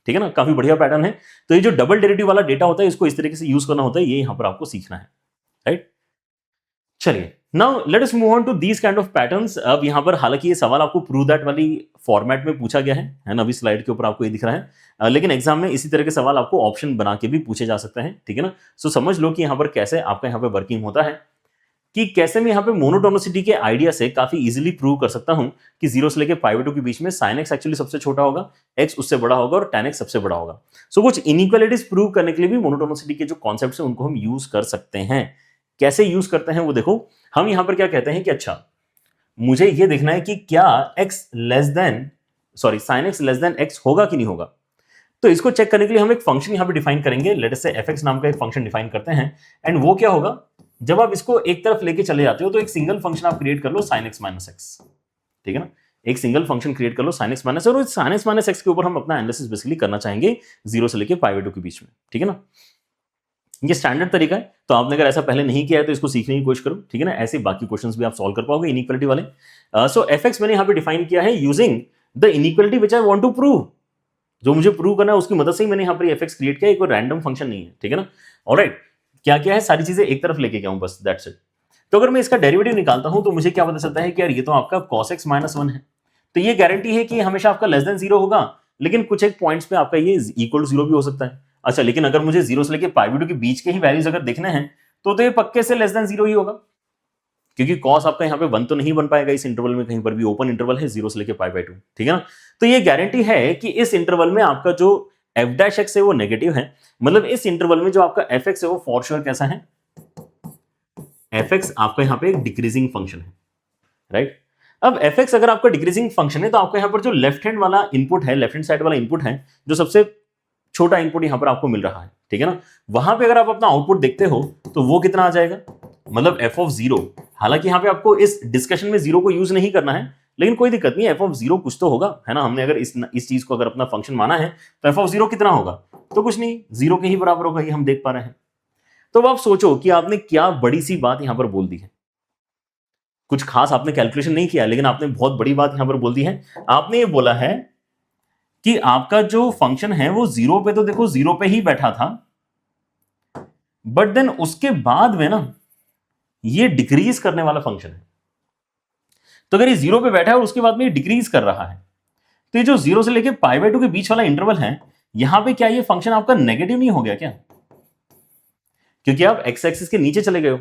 [SPEAKER 1] ठीक है ना। काफी बढ़िया पैटर्न है। तो ये जो डबल डेरिवेटिव वाला डेटा होता है इसको इस तरीके से यूज करना होता है, ये यहां पर आपको सीखना है, राइट। चलिए now let us move on to these kind of patterns. अब यहां पर हालांकि ये सवाल आपको प्रूव दैट वाली फॉर्मेट में पूछा गया है ना, अभी स्लाइड के ऊपर आपको ये दिख रहा है, लेकिन एग्जाम में इसी तरह के सवाल आपको ऑप्शन बना के भी पूछे जा सकते हैं, ठीक है ना। सो समझ लो कि यहां पर कैसे आपका यहां पर वर्किंग होता है, कि कैसे मैं यहां पे मोनोटोनिसिटी के आइडिया से काफी इजीली प्रूव कर सकता हूं कि 0 से लेके π/2 के बीच में sin x एक्चुअली सबसे छोटा होगा, x उससे बड़ा होगा और tan x सबसे बड़ा होगा। सो कुछ इनइक्वालिटीज प्रूव करने के लिए भी मोनोटोनिसिटी के जो कॉन्सेप्ट्स हैं उनको हम यूज कर सकते हैं। कैसे यूज करते हैं वो देखो, हम यहां पर क्या कहते हैं कि अच्छा मुझे ये देखना है कि क्या sin x less than x होगा कि नहीं होगा। तो इसको चेक करने के लिए हम एक फंक्शन यहां पे डिफाइन करेंगे, लेट अस से fx नाम का एक फंक्शन डिफाइन करते हैं, एंड वो क्या होगा, जब आप इसको एक तरफ लेके चले जाते हो तो एक सिंगल फंक्शन आप क्रिएट कर लो sin x माइनस एक्स, ठीक है ना। एक सिंगल फंक्शन क्रिएट कर लो sin x माइनस, और उस sin x माइनस एक्स के ऊपर हम अपना एनालिसिस बेसिकली करना चाहेंगे 0 से लेके π/2 के बीच में, ठीक है ना। ये स्टैंडर्ड तरीका है, तो आपने अगर ऐसा पहले नहीं किया है तो इसको सीखने की कोशिश करो, ठीक है ना। ऐसे बाकी क्वेश्चंस भी आप सॉल्व कर पाओगे इनइक्वालिटी वाले। सो fx मैंने यहां पे डिफाइन किया है using the inequality which I want to prove, जो मुझे प्रूव करना है उसकी मदद से ही मैंने यहां पर fx क्रिएट किया, कोई रैंडम फंक्शन नहीं है, ठीक है ना। ऑलराइट, क्या क्या है सारी चीजें एक तरफ लेके गया हूं बस, दैट्स इट। तो अगर मैं इसका डेरिवेटिव निकालता हूं तो मुझे क्या पता चलता है कि यार ये तो आपका cos x माइनस 1 है, तो ये गारंटी है कि हमेशा आपका लेस देन 0 होगा, लेकिन कुछ एक पॉइंट्स पे आपका ये इक्वल टू 0 भी हो सकता है। अच्छा, लेकिन अगर मुझे 0 से लेके π/2 के बीच के ही वैल्यूज अगर देखने हैं तो ये पक्के से लेस देन 0 ही होगा, क्योंकि cos आपका यहाँ पे 1 तो नहीं बन पाएगा इस इंटरवल में, कहीं पर भी ओपन इंटरवल है 0 से लेके π/2, ठीक है ना। तो ये गारंटी है कि इस इंटरवल में आपका जो f डैश एक्स है वो नेगेटिव है, मतलब इस इंटरवल में जो आपका fx है वो फॉर श्योर कैसा है, fx आपका यहाँ पे एक डिक्रीजिंग फंक्शन है, राइट। अब एफ एक्स अगर आपका डिक्रीजिंग फंक्शन है तो आपको यहां पर जो लेफ्ट हैंड वाला इनपुट है, लेफ्ट हैंड साइड वाला इनपुट है, जो सबसे छोटा इनपुट यहां पर आपको मिल रहा है, ठीक है ना, वहां पे अगर आप अपना आउटपुट देखते हो तो वो कितना आ जाएगा, मतलब एफ ऑफ जीरो। हालांकि यहां पे आपको इस डिस्कशन में जीरो को यूज नहीं करना है, लेकिन कोई दिक्कत नहीं है, एफ ऑफ जीरो कुछ तो होगा, है ना। हमने अगर इस चीज को अगर अपना फंक्शन माना है तो एफ ऑफ जीरो कितना होगा, तो कुछ नहीं, जीरो के ही बराबर होगा, ये हम देख पा रहे हैं। तो अब आप सोचो कि आपने क्या बड़ी सी बात यहां पर बोल दी है। कुछ खास आपने कैलकुलेशन नहीं किया, लेकिन आपने बहुत बड़ी बात यहां पर बोल दी है। आपने ये बोला है कि आपका जो फंक्शन है वो जीरो पे, तो देखो जीरो पे ही बैठा था, बट देन उसके बाद में ना ये डिक्रीज करने वाला फंक्शन है। तो अगर ये जीरो पे बैठा है और उसके बाद में ये डिक्रीज कर रहा है, तो ये जो जीरो से लेके पाई बाय 2 के बीच वाला इंटरवल है, यहां पे क्या ये फंक्शन आपका नेगेटिव नहीं हो गया क्या? क्योंकि आप एक्स एक्सिस के नीचे चले गए हो,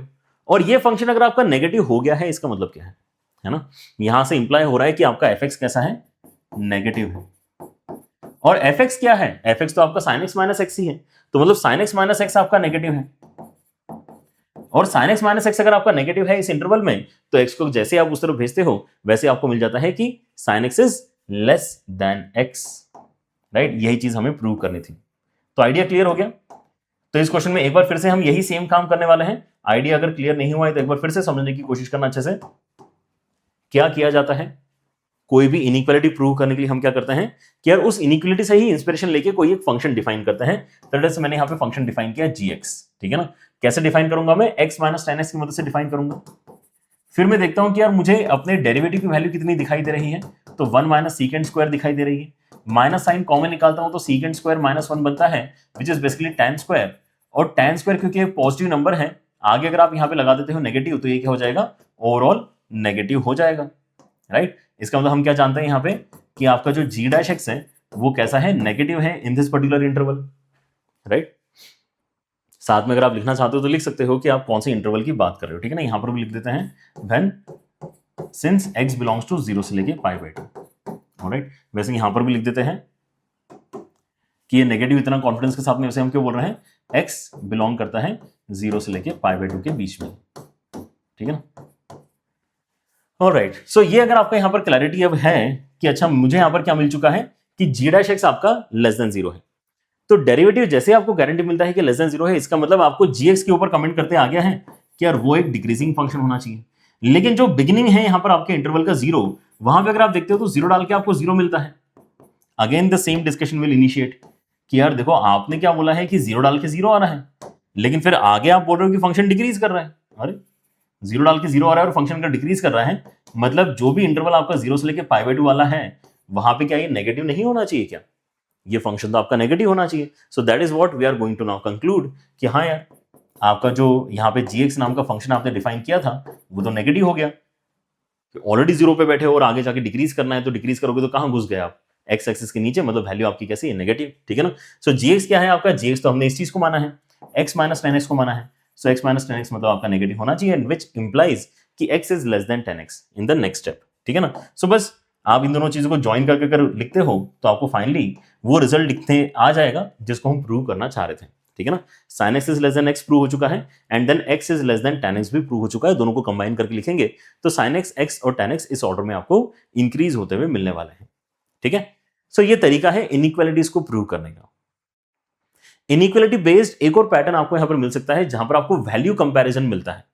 [SPEAKER 1] और ये फंक्शन अगर आपका नेगेटिव हो गया है, इसका मतलब क्या है ना, यहां से इंप्लाई हो रहा है कि आपका एफ एक्स कैसा है, नेगेटिव है। और एफ एक्स क्या है, एफ एक्स तो आपका साइन एक्स माइनस एक्स ही है, तो मतलब साइन एक्स माइनस एक्स आपका नेगेटिव है। और साइन एक्स माइनस एक्स अगर आपका नेगेटिव है इस इंटरवल में, तो एक्स को जैसे आप उस तरफ भेजते हो वैसे आपको मिल जाता है कि sine x is less then x, right. यही चीज हमें प्रूव करनी थी। तो आइडिया क्लियर हो गया। तो इस क्वेश्चन में एक बार फिर से हम यही सेम काम करने वाले हैं। आइडिया अगर क्लियर नहीं हुआ है तो एक बार फिर से समझने की कोशिश करना अच्छे से। क्या किया जाता है, कोई भी इनइक्वालिटी प्रूव करने के लिए हम क्या करते हैं कि यार उस इनइक्वालिटी से ही इंस्पिरेशन लेके कोई एक फंक्शन डिफाइन करते हैं। तरह से मैंने यहां पे फंक्शन डिफाइन किया gx, ठीक है ना। कैसे डिफाइन करूंगा मैं, x माइनस टेन एक्स की मदद से डिफाइन करूंगा। फिर मैं देखता हूं कि यार मुझे अपने डेरिवेटिव की वैल्यू कितनी दिखाई दे रही है, तो 1 माइनस सीकेंड स्क्वायर दिखाई दे रही है। माइनस साइन कॉमन निकालता हूं तो सीकेंड स्क्वायर माइनस 1 बनता है, which is basically tan square. और tan स्क्वायर क्योंकि एक पॉजिटिव नंबर है, आगे अगर आप यहां पे लगा देते हो नेगेटिव, तो ये क्या हो जाएगा, ओवरऑल नेगेटिव हो जाएगा, राइट। इसका मतलब हम क्या जानते हैं यहां पे कि आपका जो g डैश एक्स है वो कैसा है, नेगेटिव है in this particular interval, right. साथ में अगर आप लिखना चाहते हो तो लिख सकते हो कि आप कौन से इंटरवल की बात कर रहे हो, ठीक है ना। यहां पर भी लिख देते हैं when since x belongs to 0 से लेके पाई बाय 2, ऑलराइट। वैसे यहां पर भी लिख देते हैं कि ये नेगेटिव इतना कॉन्फिडेंस के साथ में, वैसे हम क्यों बोल रहे हैं, x बिलोंग करता है 0 से लेके पाई बाय 2 के बीच में, ठीक है ना। ऑलराइट, सो ये अगर आपका यहां पर क्लैरिटी अब है कि अच्छा मुझे यहां पर क्या मिल चुका है कि g डैश एक्स आपका लेस देन 0 है, तो डेरिवेटिव जैसे आपको गारंटी मिलता है कि लेस देन 0 है, इसका मतलब आपको gx के ऊपर कमेंट करते आ गया है कि यार वो एक डिक्रीजिंग फंक्शन होना चाहिए। लेकिन जो बिगिनिंग है यहां पर आपके इंटरवल का 0, वहां पे अगर आप देखते हो तो 0 डाल के आपको 0 मिलता है। Again the same discussion will initiate कि यार देखो आपने क्या बोला है कि 0 डाल के 0 आ रहा है, लेकिन फिर आगे आप बोल रहे हो कि फंक्शन डिक्रीज कर रहा है। अरे 0 डाल के 0 आ रहा है और फंक्शन का डिक्रीज कर रहा है, मतलब जो भी इंटरवल आपका 0 से लेके पाई बाय 2 वाला है, वहां पे क्या ये नेगेटिव नहीं होना चाहिए क्या? ये फंक्शन तो आपका नेगेटिव होना चाहिए। So that is what we are going to now conclude कि हाँ यार आपका जो यहाँ पे gx नाम का फंक्शन आपने डिफाइन किया था वो तो नेगेटिव हो गया। ऑलरेडी 0 पे बैठे हो और आगे जाके डिक्रीज करना है, तो डिक्रीज करोगे तो कहां घुस गए आप, एक्स एक्सिस के नीचे, मतलब वैल्यू आपकी कैसी है, नेगेटिव, ठीक है ना। सो gx क्या है आपका, gx तो हमने इस चीज को माना है, x माइनस टेन एक्स को माना है। सो x माइनस टेन एक्स मतलब आपका नेगेटिव होना चाहिए, विच इंप्लाइज कि x is less then 10x in the next step, ठीक है ना। सो बस आप इन दोनों चीजों को ज्वाइन करके अगर लिखते हो तो आपको फाइनली वो रिजल्ट लिखते आ जाएगा जिसको हम प्रूव करना चाह रहे थे, ठीक है ना। sin x is less than x prove हो चुका है, and then x is less than tan x भी प्रूव हो चुका है। दोनों को कंबाइन करके लिखेंगे तो sin x, x और tan x इस ऑर्डर में आपको इंक्रीज होते हुए मिलने वाले हैं, ठीक है। सो ये तरीका है इनइक्वालिटीज को प्रूव करने का। इनइक्वालिटी बेस्ड एक और पैटर्न आपको यहां पर मिल सकता है जहां पर आपको वैल्यू कंपैरिजन मिलता है,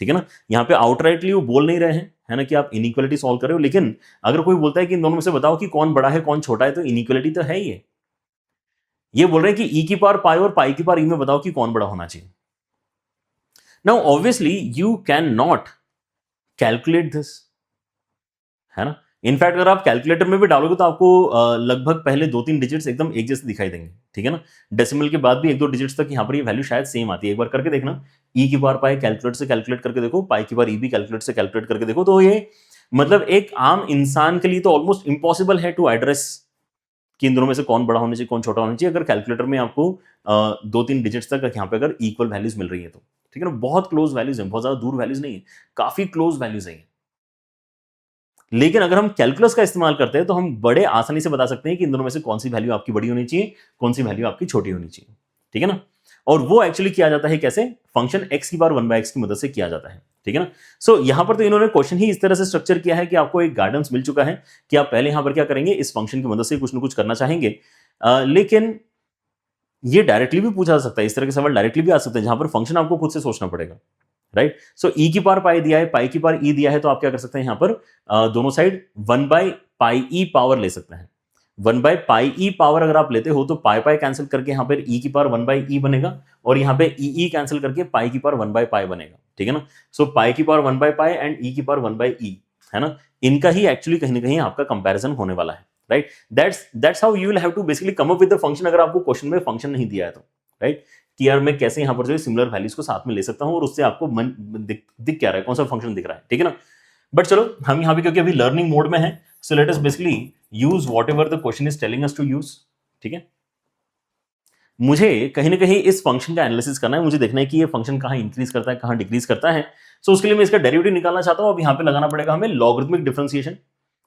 [SPEAKER 1] ठीक है ना। यहां पे आउटराइटली वो बोल नहीं रहे हैं, है ना, कि आप इनइक्वालिटी सॉल्व कर रहे हो, लेकिन अगर कोई बोलता है कि इन दोनों में से बताओ कि कौन बड़ा है कौन छोटा है, तो इनइक्वालिटी तो है ही। ये बोल रहे हैं कि e की पावर पाई और पाई की पावर e में बताओ कि कौन बड़ा होना चाहिए। Now obviously you can not calculate this, है ना। इनफैक्ट अगर आप कैलकुलेटर में भी डालोगे तो आपको लगभग पहले 2-3 डिजिट्स एकदम एक जैसे दिखाई देंगे, ठीक है ना। डेसिमल के बाद भी 1-2 डिजिट्स तक यहां पर ये वैल्यू शायद सेम आती है। एक बार करके देखना, e की पावर पाई कैलकुलेट से कैलकुलेट करके देखो, पाई की पावर e भी कैलकुलेट से कैलकुलेट करके देखो, तो ये मतलब एक आम इंसान के लिए तो ऑलमोस्ट इम्पॉसिबल है टू एड्रेस कि इन दोनों में से कौन बड़ा होना चाहिए कौन छोटा होना चाहिए, अगर कैलकुलेटर में आपको 2-3 डिजिट्स तक यहाँ पे अगर इक्वल वैल्यूज मिल रही है तो, ठीक है ना। बहुत क्लोज वैल्यूज हैं, बहुत ज्यादा दूर वैल्यूज नहीं है, काफी क्लोज वैल्यूज हैं। लेकिन अगर हम कैलकुलस का इस्तेमाल करते हैं तो हम बड़े आसानी से बता सकते हैं कि इन दोनों में से कौन सी वैल्यू आपकी बड़ी होनी चाहिए, कौन सी वैल्यू आपकी छोटी होनी चाहिए, ठीक है ना। और वो एक्चुअली किया जाता है कैसे, फंक्शन x की पावर 1/x की मदद से किया जाता है, ठीक है ना। सो यहां पर तो इन्होंने क्वेश्चन ही इस तरह से स्ट्रक्चर किया है कि आपको एक गाइडेंस मिल चुका है कि आप पहले यहां पर क्या करेंगे, इस फंक्शन की मदद से कुछ ना कुछ करना चाहेंगे। लेकिन ये डायरेक्टली भी पूछा जा सकता है, इस तरह के सवाल डायरेक्टली भी आ सकते हैं जहां पर फंक्शन आपको खुद से सोचना पड़ेगा, राइट। सो ई की पावर पाई दिया है, पाई की पावर ई दिया है, तो आप क्या कर सकते हैं यहां पर दोनों साइड 1/पाई ई पावर ले सकते हैं। 1/पाई ई पावर अगर आप लेते हो तो पाई पाई कैंसिल करके यहां पर ई की पावर 1/ई बनेगा और यहां पे ई कैंसिल करके पाई की पावर 1/पाई बनेगा, ठीक है ना। सो पाई की पावर 1/पाई एंड ई की पावर 1/ई, है ना। इनका ही एक्चुअली कहीं ना कहीं आपका कंपैरिजन होने वाला है, right. That's how you will have to basically come up with the function, अगर आपको क्वेश्चन में फंक्शन नहीं दिया है तो, राइट। कि यार मैं कैसे यहां पर जो है सिमिलर वैल्यूज को साथ में ले सकता हूं और उससे आपको दिख क्या रहा है, कौन सा फंक्शन दिख रहा है, ठीक है ना। बट चलो हम यहां पे क्योंकि अभी लर्निंग मोड में है, so let us basically use whatever the question is telling us to use, ठीक है। मुझे कहीं ना कहीं इस फंक्शन का एनालिसिस करना है, मुझे देखना है कि ये फंक्शन कहां इंक्रीज करता है, कहां डिक्रीज करता है। सो उसके लिए मैं इसका डेरिवेटिव निकालना चाहता हूं। अब यहां पे लगाना पड़ेगा हमें लॉगरिथमिक डिफरेंशिएशन,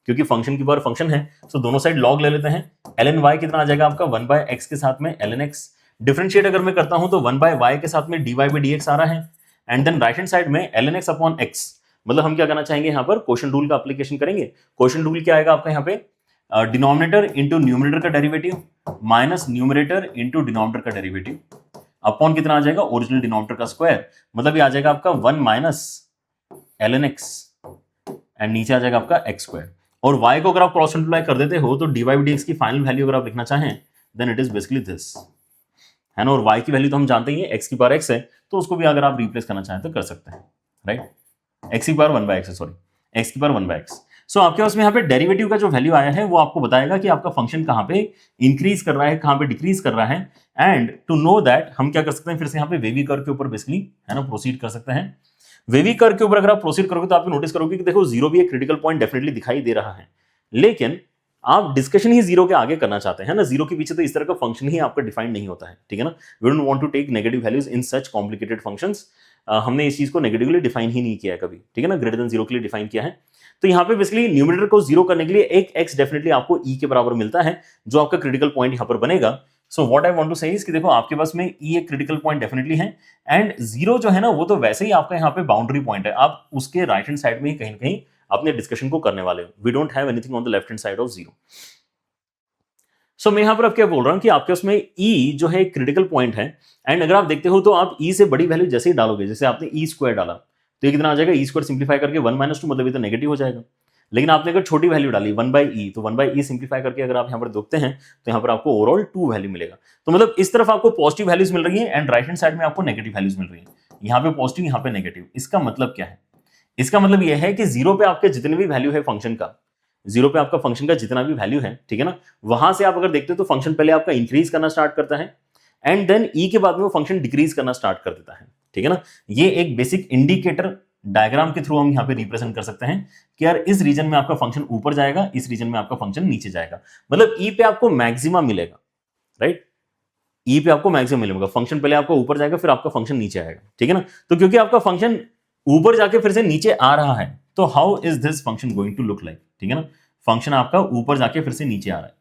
[SPEAKER 1] क्योंकि फंक्शन की पावर फंक्शन है। सो दोनों साइड लॉग ले लेते हैं। ln y कितना आ जाएगा आपका 1/x के साथ में ln x। डिफरेंशिएट अगर मैं करता हूं तो 1/y के साथ में dy/dx आ रहा है and then right hand side में ln x अपॉन x। मतलब हम क्या करना चाहेंगे यहां पर, क्वोशिएंट रूल का एप्लीकेशन करेंगे। क्वोशिएंट रूल क्या आएगा आपका यहाँ पे, डिनोमिनेटर इंटू न्यूमरेटर का derivative minus numerator into denominator का डेरिवेटिव अपॉन कितना आ जाएगा, ओरिजिनल डिनोमिनेटर का स्क्वायर। मतलब ये आ जाएगा आपका 1 माइनस ln x एंड नीचे आ जाएगा आपका x स्क्वायर। और y को अगर आप क्रॉस मल्टीप्लाई कर देते हो तो dy/dx की फाइनल वैल्यू अगर आप लिखना चाहें then it is basically this, है ना। और y की वैल्यू तो हम जानते ही हैं, x की पावर x है, तो उसको भी अगर आप रिप्लेस करना चाहें तो कर सकते हैं, राइट। x की पावर 1/x है, सॉरी x की पावर 1/x। सो आपके पास में यहाँ पे डेरिवेटिव का जो वैल्यू आया है वो आपको बताएगा कि आपका फंक्शन कहां पे इंक्रीज कर रहा है, कहां पे डिक्रीज कर रहा है। एंड टू नो दैट हम क्या कर सकते हैं, फिर से यहाँ पे वेवी कर्व के ऊपर बेसिकली, है ना, प्रोसीड कर सकते हैं। वेवी कर्व के ऊपर अगर आप प्रोसीड करोगे तो आप नोटिस करोगे कि देखो जीरो भी एक क्रिटिकल पॉइंट डेफिनेटली दिखाई दे रहा है, लेकिन आप डिस्कशन ही जीरो के आगे करना चाहते हैं ना। जीरो के पीछे तो इस तरह का फंक्शन ही आपका डिफाइंड नहीं होता है, ठीक है ना। We don't want to take negative values in such complicated functions. हमने इस चीज को नेगेटिवली डिफाइन ही नहीं किया है कभी, ठीक है ना, ग्रेटर देन जीरो के लिए डिफाइन किया है। तो यहाँ पे बेसिकली न्यूमरेटर को जीरो करने के लिए एक x डेफिनेटली आपको e के बराबर मिलता है, जो आपका क्रिटिकल पॉइंट यहाँ पर बनेगा। So what I want to say is कि देखो आपके पास में e एक क्रिटिकल पॉइंट डेफिनेटली है एंड जीरो जो है ना वो तो वैसे ही आपका यहाँ पे बाउंड्री पॉइंट है। आप उसके राइट हैंड साइड में ही कहीं ना कहीं अपने डिस्कशन को करने वाले हो। We don't have anything on the left hand side of zero. So मैं यहां पर अब क्या बोल रहा हूं कि आपके उसमें e जो है एक क्रिटिकल पॉइंट है एंड अगर आप देखते हो तो आप e से बड़ी वैल्यू जैसे ही डालोगे, जैसे आपने e स्क्वायर डाला तो ये कितना आ जाएगा, e स्क्वायर सिंप्लीफाई करके 1 - 2, मतलब ये तो नेगेटिव हो जाएगा। लेकिन आपने अगर छोटी वैल्यू डाली 1/e, तो 1/e सिंप्लीफाई करके अगर आप यहां पर देखते हैं तो यहां पर आपको ओवरऑल 2 वैल्यू मिलेगा। तो मतलब इस तरफ आपको पॉजिटिव वैल्यूज मिल रही है एंड राइट हैंड साइड में आपको नेगेटिव वैल्यूज मिल रही है। यहाँ पे पॉजिटिव, यहाँ पे नेगेटिव। इसका मतलब क्या है, इसका मतलब यह है कि जीरो पे आपके जितने भी वैल्यू है फंक्शन का, जीरो पे आपका फंक्शन का जितना भी वैल्यू है, ठीक है ना, वहां से आप अगर देखते हो तो फंक्शन पहले आपका इंक्रीज करना स्टार्ट करता है एंड देन ई के बाद में वो फंक्शन डिक्रीज करना स्टार्ट कर देता है, ठीक है ना। ये एक बेसिक इंडिकेटर डायग्राम के थ्रू हम यहां पे रिप्रेजेंट कर सकते हैं कि यार इस रीजन में आपका फंक्शन ऊपर जाएगा, इस रीजन में आपका फंक्शन नीचे जाएगा। मतलब ई पे आपको मैक्सिमम मिलेगा, राइट। ई पे आपको मैक्सिमम मिलेगा, फंक्शन पहले आपका ऊपर जाएगा फिर आपका फंक्शन नीचे आएगा, ठीक है ना। तो क्योंकि आपका फंक्शन ऊपर जाके फिर से नीचे आ रहा है तो how is this function going to look like, ठीक है ना। फंक्शन आपका ऊपर जाके फिर से नीचे आ रहा है।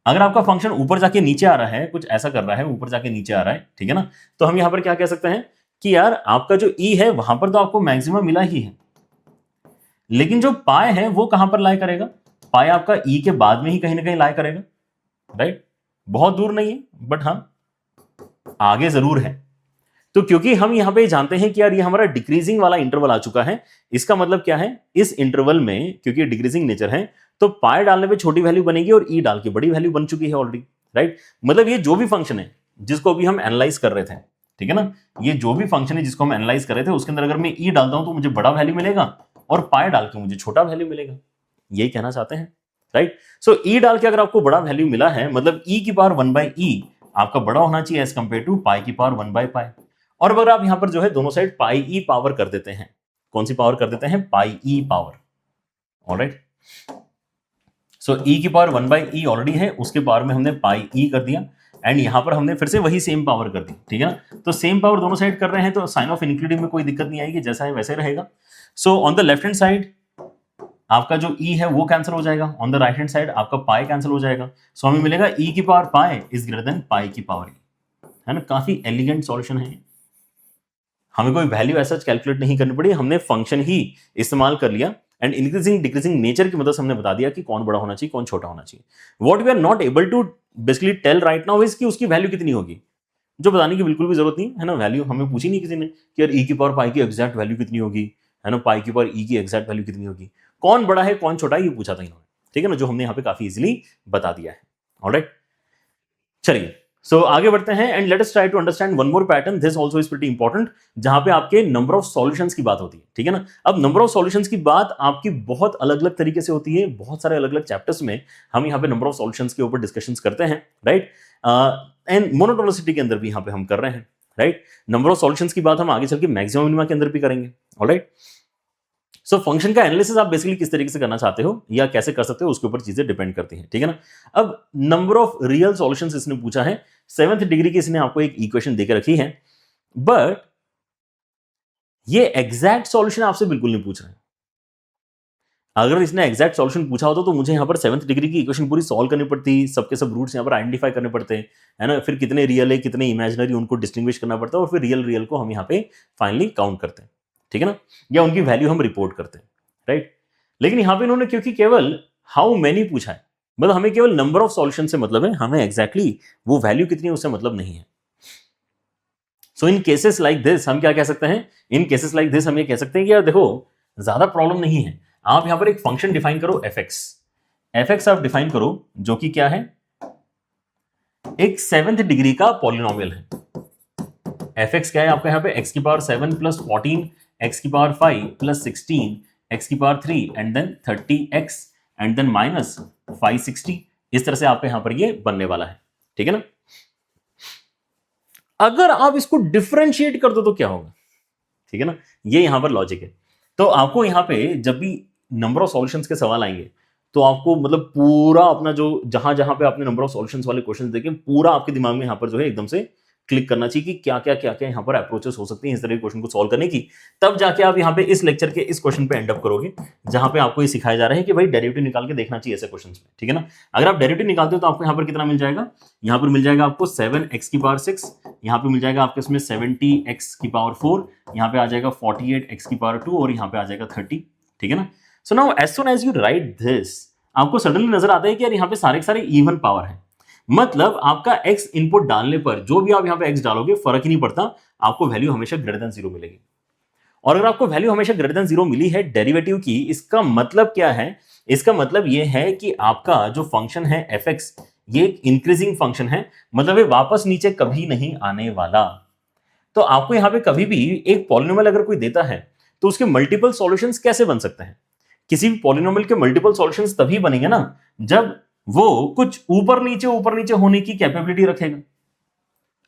[SPEAKER 1] अगर आपका फंक्शन ऊपर जाके नीचे आ रहा है, कुछ ऐसा कर रहा है, ऊपर जाके नीचे आ रहा है, ठीक है ना, तो हम यहां पर क्या कह सकते हैं कि यार आपका जो ई है वहां पर तो आपको मैक्सिमम मिला ही है, लेकिन जो पाए है वो कहां पर लाई करेगा, पाए आपका ई के बाद में ही कहीं ना कहीं लाई करेगा, राइट। बहुत दूर नहीं है बट हाँ आगे जरूर है। तो क्योंकि हम यहां पे जानते हैं कि यार ये हमारा डिक्रीजिंग वाला इंटरवल आ चुका है, इसका मतलब क्या है, इस इंटरवल में क्योंकि डिक्रीजिंग नेचर है तो पाई डालने पे छोटी वैल्यू बनेगी और ई डाल के बड़ी वैल्यू बन चुकी है ऑलरेडी, राइट। मतलब ये जो भी फंक्शन है जिसको भी हम एनालाइज कर रहे थे, ठीक है ना, ये जो भी फंक्शन है जिसको हम एनालाइज कर रहे थे उसके अंदर अगर मैं ई डालता हूं तो मुझे बड़ा वैल्यू मिलेगा और पाई डाल के मुझे छोटा वैल्यू मिलेगा, यही कहना चाहते हैं, राइट। सो ई डाल के अगर आपको बड़ा वैल्यू मिला है मतलब ई की पावर 1/e आपका बड़ा होना चाहिए एज कंपेयर टू पाई की पावर 1/पाई। और अगर आप यहां पर जो है दोनों साइड पाई ई पावर कर देते हैं, कौन सी पावर कर देते हैं, पाई ई पावर, ऑलराइट। सो ई की पावर 1/e ऑलरेडी है, उसके पावर में हमने पाई ई कर दिया एंड यहां पर हमने फिर से वही सेम पावर कर दी, ठीक है ना। तो सेम पावर दोनों साइड कर रहे हैं तो साइन ऑफ इनक्लूडिंग में कोई दिक्कत नहीं आएगी, जैसा है वैसे रहेगा। So on the left hand side आपका जो ई है वो कैंसिल हो जाएगा, on the right hand side आपका पाई कैंसिल हो जाएगा। सो हमें मिलेगा ई की power pi is greater than pi की पावर ई, है ना। काफी एलिगेंट सॉल्यूशन है। हमें कोई वैल्यू ऐसा कैलकुलेट नहीं करनी पड़ी, हमने फंक्शन ही इस्तेमाल कर लिया एंड इंक्रीजिंग डिक्रीजिंग नेचर की मदद से हमने बता दिया कि कौन बड़ा होना चाहिए कौन छोटा होना चाहिए। What we are not able to basically tell right now is कि उसकी वैल्यू कितनी होगी, जो बताने की बिल्कुल भी जरूरत नहीं है ना। वैल्यू हमें पूछी नहीं किसी ने कि यार ई की पावर पाई की एग्जैक्ट वैल्यू कितनी होगी, है ना, पाई की पावर ई की एग्जैक्ट वैल्यू कितनी होगी, कौन बड़ा है कौन छोटा है ये पूछा था इन्होंने, ठीक है ना, जो हमने यहाँ पे काफी इजीली बता दिया है। ऑलराइट, चलिए सो आगे बढ़ते हैं and let us try to understand one more pattern, this also is pretty important, जहां पे आपके नंबर ऑफ सॉल्यूशंस की बात होती है, ठीक है ना। अब नंबर ऑफ सॉल्यूशंस की बात आपकी बहुत अलग अलग तरीके से होती है, बहुत सारे अलग अलग चैप्टर्स में हम यहाँ पे नंबर ऑफ सॉल्यूशंस के ऊपर डिस्कशंस करते हैं, राइट। एंड मोनोटोनिसिटी के अंदर भी यहाँ पे हम कर रहे हैं, राइट। नंबर ऑफ सॉल्यूशंस की बात हम आगे चल के मैक्सिमम मिनिमा के अंदर भी करेंगे, ऑलराइट। सो फंक्शन का एनालिसिस आप बेसिकली किस तरीके से करना चाहते हो या कैसे कर सकते हो उसके ऊपर चीजें डिपेंड करती हैं, ठीक है ना। अब नंबर ऑफ रियल सॉल्यूशंस इसने पूछा है, 7th डिग्री की इसने आपको एक इक्वेशन देकर रखी है, बट ये एग्जैक्ट सॉल्यूशन आपसे बिल्कुल नहीं पूछ रहे हैं। अगर इसने एग्जैक्ट सॉल्यूशन पूछा होता तो मुझे यहाँ पर 7th डिग्री की इक्वेशन पूरी सॉल्व करनी पड़ती, सबके सब रूट्स यहाँ पर आइडेंटिफाई करने पड़ते हैं, है ना, फिर कितने रियल है कितने इमेजिनरी उनको डिस्टिंग्विश करना पड़ता है और फिर रियल रियल को हम यहाँ पे फाइनली काउंट करते हैं, ठीक है ना, या उनकी वैल्यू हम रिपोर्ट करते हैं, राइट। लेकिन यहां पे इन्होंने क्योंकि केवल हाउ मेनी पूछा है, मतलब हमें केवल नंबर ऑफ सॉल्यूशन से मतलब है, हमें एग्जैक्टली वो वैल्यू कितनी है उससे मतलब नहीं है। सो इन केसेस लाइक दिस हम क्या कह सकते हैं, इन केसेस लाइक दिस हम ये कह सकते हैं कि यार देखो ज्यादा प्रॉब्लम नहीं है, आप यहां पर एक फंक्शन डिफाइन करो एफ एक्स आप डिफाइन करो जो कि क्या है, एक 7th डिग्री का पॉलिनोमियल है। एफ एक्स क्या है आपका यहाँ पे, एक्स की पावर 7 प्लस 14 एक्स की पावर 5 प्लस 16 एक्स की power 3 and then 30x and then minus 560, इस तरह से आपके यहां पर ये बनने वाला है, ठीक है ना। अगर आप इसको डिफरेंशिएट कर दो तो क्या होगा, ठीक है ना, ये यहां पर लॉजिक है। तो आपको यहां पे जब भी नंबर ऑफ सॉल्यूशंस के सवाल आएंगे तो आपको मतलब पूरा अपना जो जहां जहां पे आपने नंबर ऑफ सॉल्यूशंस वाले क्वेश्चन देखे पूरा आपके दिमाग में यहां पर जो है एकदम से क्लिक करना चाहिए कि क्या क्या क्या क्या यहाँ पर अप्रोचेस हो सकती हैं इस तरह के क्वेश्चन को सॉल्व करने की, तब जाके आप यहाँ पे इस लेक्चर के इस क्वेश्चन पे एंड अप करोगे जहां पे आपको ये सिखाया जा रहा है कि भाई डेरिवेटिव निकाल के देखना चाहिए ऐसे क्वेश्चन में, ठीक है ना। अगर आप डेरिवेटिव निकालते हो तो आपको यहाँ पर कितना मिल जाएगा, यहाँ पर मिल जाएगा आपको 7x की पावर 6, यहाँ पे मिल जाएगा आपके इसमें 70x की पावर 4, यहाँ पे आ जाएगा 48x की पावर 2 और यहाँ पे आ जाएगा 30, ठीक है ना। So now as soon as you write this आपको सडनली नजर आता है कि यार यहाँ पे सारे के सारे इवन पावर है, मतलब आपका x इनपुट डालने पर जो भी आप यहां पे x डालोगे फर्क ही नहीं पड़ता, आपको वैल्यू हमेशा ग्रेटर देन 0 मिलेगी। और अगर आपको वैल्यू हमेशा ग्रेटर देन 0 मिली है डेरिवेटिव की, इसका मतलब क्या है, इसका मतलब यह है कि आपका जो फंक्शन है fx ये एक इंक्रीजिंग फंक्शन है, मतलब ये वापस नीचे कभी नहीं आने वाला। तो आपको यहां पे कभी भी एक पॉलिनोमियल अगर कोई देता है तो उसके मल्टीपल सॉल्यूशंस कैसे बन सकते हैं, किसी भी पॉलिनोमियल के मल्टीपल सॉल्यूशंस तभी बनेंगे ना जब वो कुछ ऊपर नीचे होने की कैपेबिलिटी रखेगा।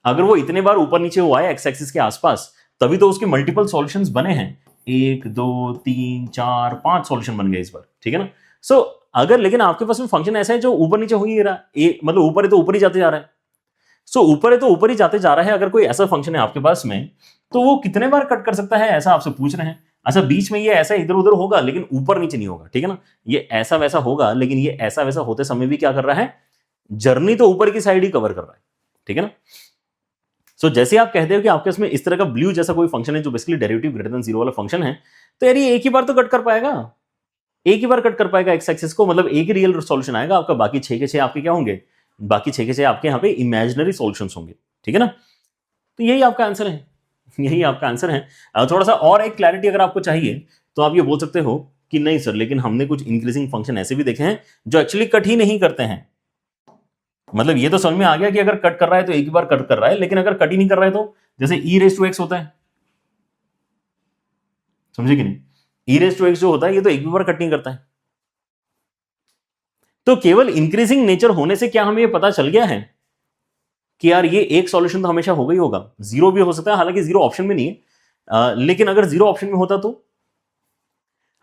[SPEAKER 1] अगर वो इतने बार ऊपर नीचे हुआ है एक्स एक्सिस के आसपास तभी तो उसके मल्टीपल सॉल्यूशंस बने हैं, 1 2 3 4 5 सॉल्यूशन बन गए इस बार, ठीक है ना। सो अगर लेकिन आपके पास में फंक्शन ऐसा है जो ऊपर नीचे हो ही रहा है, मतलब ऊपर है तो ऊपर ही जाते जा रहा है, सो ऊपर है तो ऊपर ही जाते जा रहा है। अगर कोई ऐसा फंक्शन है आपके पास में तो वो कितने बार कट कर सकता है ऐसा आपसे पूछ रहे हैं। अच्छा बीच में ये ऐसा इधर उधर होगा लेकिन ऊपर नीचे नहीं होगा, ठीक है ना, ये ऐसा वैसा होगा लेकिन ये ऐसा वैसा होते समय भी क्या कर रहा है, जर्नी तो ऊपर की साइड ही कवर कर रहा है, ठीक है ना। सो जैसे आप कहते हो कि आपके इसमें इस तरह का ब्लू जैसा कोई फंक्शन है जो बेसिकली डेरिवेटिव ग्रेटर देन 0 वाला फंक्शन है, तो यार ये एक ही बार तो कट कर पाएगा, एक ही बार कट कर पाएगा एक्स एक्सिस को, मतलब एक ही रियल सॉल्यूशन आएगा आपका, बाकी 6 के 6 आपके क्या होंगे, बाकी 6 के 6 आपके यहाँ पे इमेजिनरी सॉल्यूशंस होंगे, ठीक है ना। तो यही आपका आंसर है, यही आपका आंसर है। थोड़ा सा और एक क्लैरिटी अगर आपको चाहिए तो आप ये बोल सकते हो कि नहीं सर लेकिन हमने कुछ इंक्रीजिंग फंक्शन ऐसे भी देखे हैं जो एक्चुअली कट ही नहीं करते हैं, मतलब ये तो समझ में आ गया कि अगर कट कर रहा है तो एक ही बार कट कर रहा है, लेकिन अगर कट ही नहीं कर रहा है तो जैसे e⁻x होता है, समझे कि नहीं, e⁻x जो होता है ये तो एक भी बार कट नहीं करता है। तो केवल इंक्रीजिंग नेचर होने से क्या हमें ये पता चल गया है कि यार ये एक सॉल्यूशन तो हमेशा होगा ही होगा, जीरो भी हो सकता है, हालांकि जीरो ऑप्शन में नहीं है, लेकिन अगर जीरो ऑप्शन में होता तो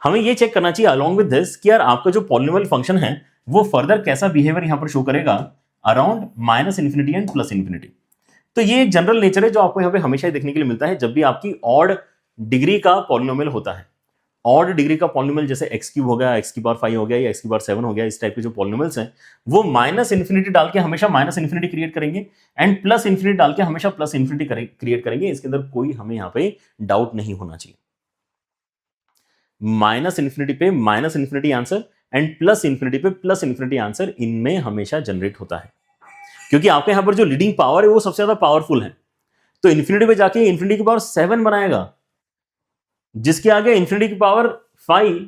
[SPEAKER 1] हमें ये चेक करना चाहिए अलॉन्ग विद दिस कि यार आपका जो पॉलिनोमियल फंक्शन है वो फर्दर कैसा बिहेवियर यहां पर शो करेगा अराउंड -∞ एंड +∞। तो ये एक जनरल नेचर है जो आपको यहां पे हमेशा ही देखने के लिए मिलता है जब भी आपकी ऑड डिग्री का पॉलिनोमियल होता है। ऑड डिग्री का पॉलिनोमियल जैसे एक्स क्यूब हो गया, एक्स की पावर 5 हो गया या एक्स की पावर 7 हो गया, इस टाइप के जो पॉलिनोमियल्स हैं वो माइनस इन्फिनिटी डाल के हमेशा माइनस इन्फिनिटी क्रिएट करेंगे एंड प्लस इन्फिनिटी डाल के हमेशा प्लस इन्फिनिटी क्रिएट करेंगे। इसके अंदर कोई हमें यहां पे डाउट नहीं होना चाहिए। माइनस इन्फिनिटी पे minus infinity answer and plus infinity पे प्लस इन्फिनिटी आंसर इनमें हमेशा जनरेट होता है, क्योंकि आपके यहां पर जो लीडिंग पावर है वो सबसे ज्यादा पावरफुल है। तो इन्फिनिटी पे जाके इन्फिनिटी की पावर 7 बनाएगा, जिसके आगे इन्फिनिटी की पावर 5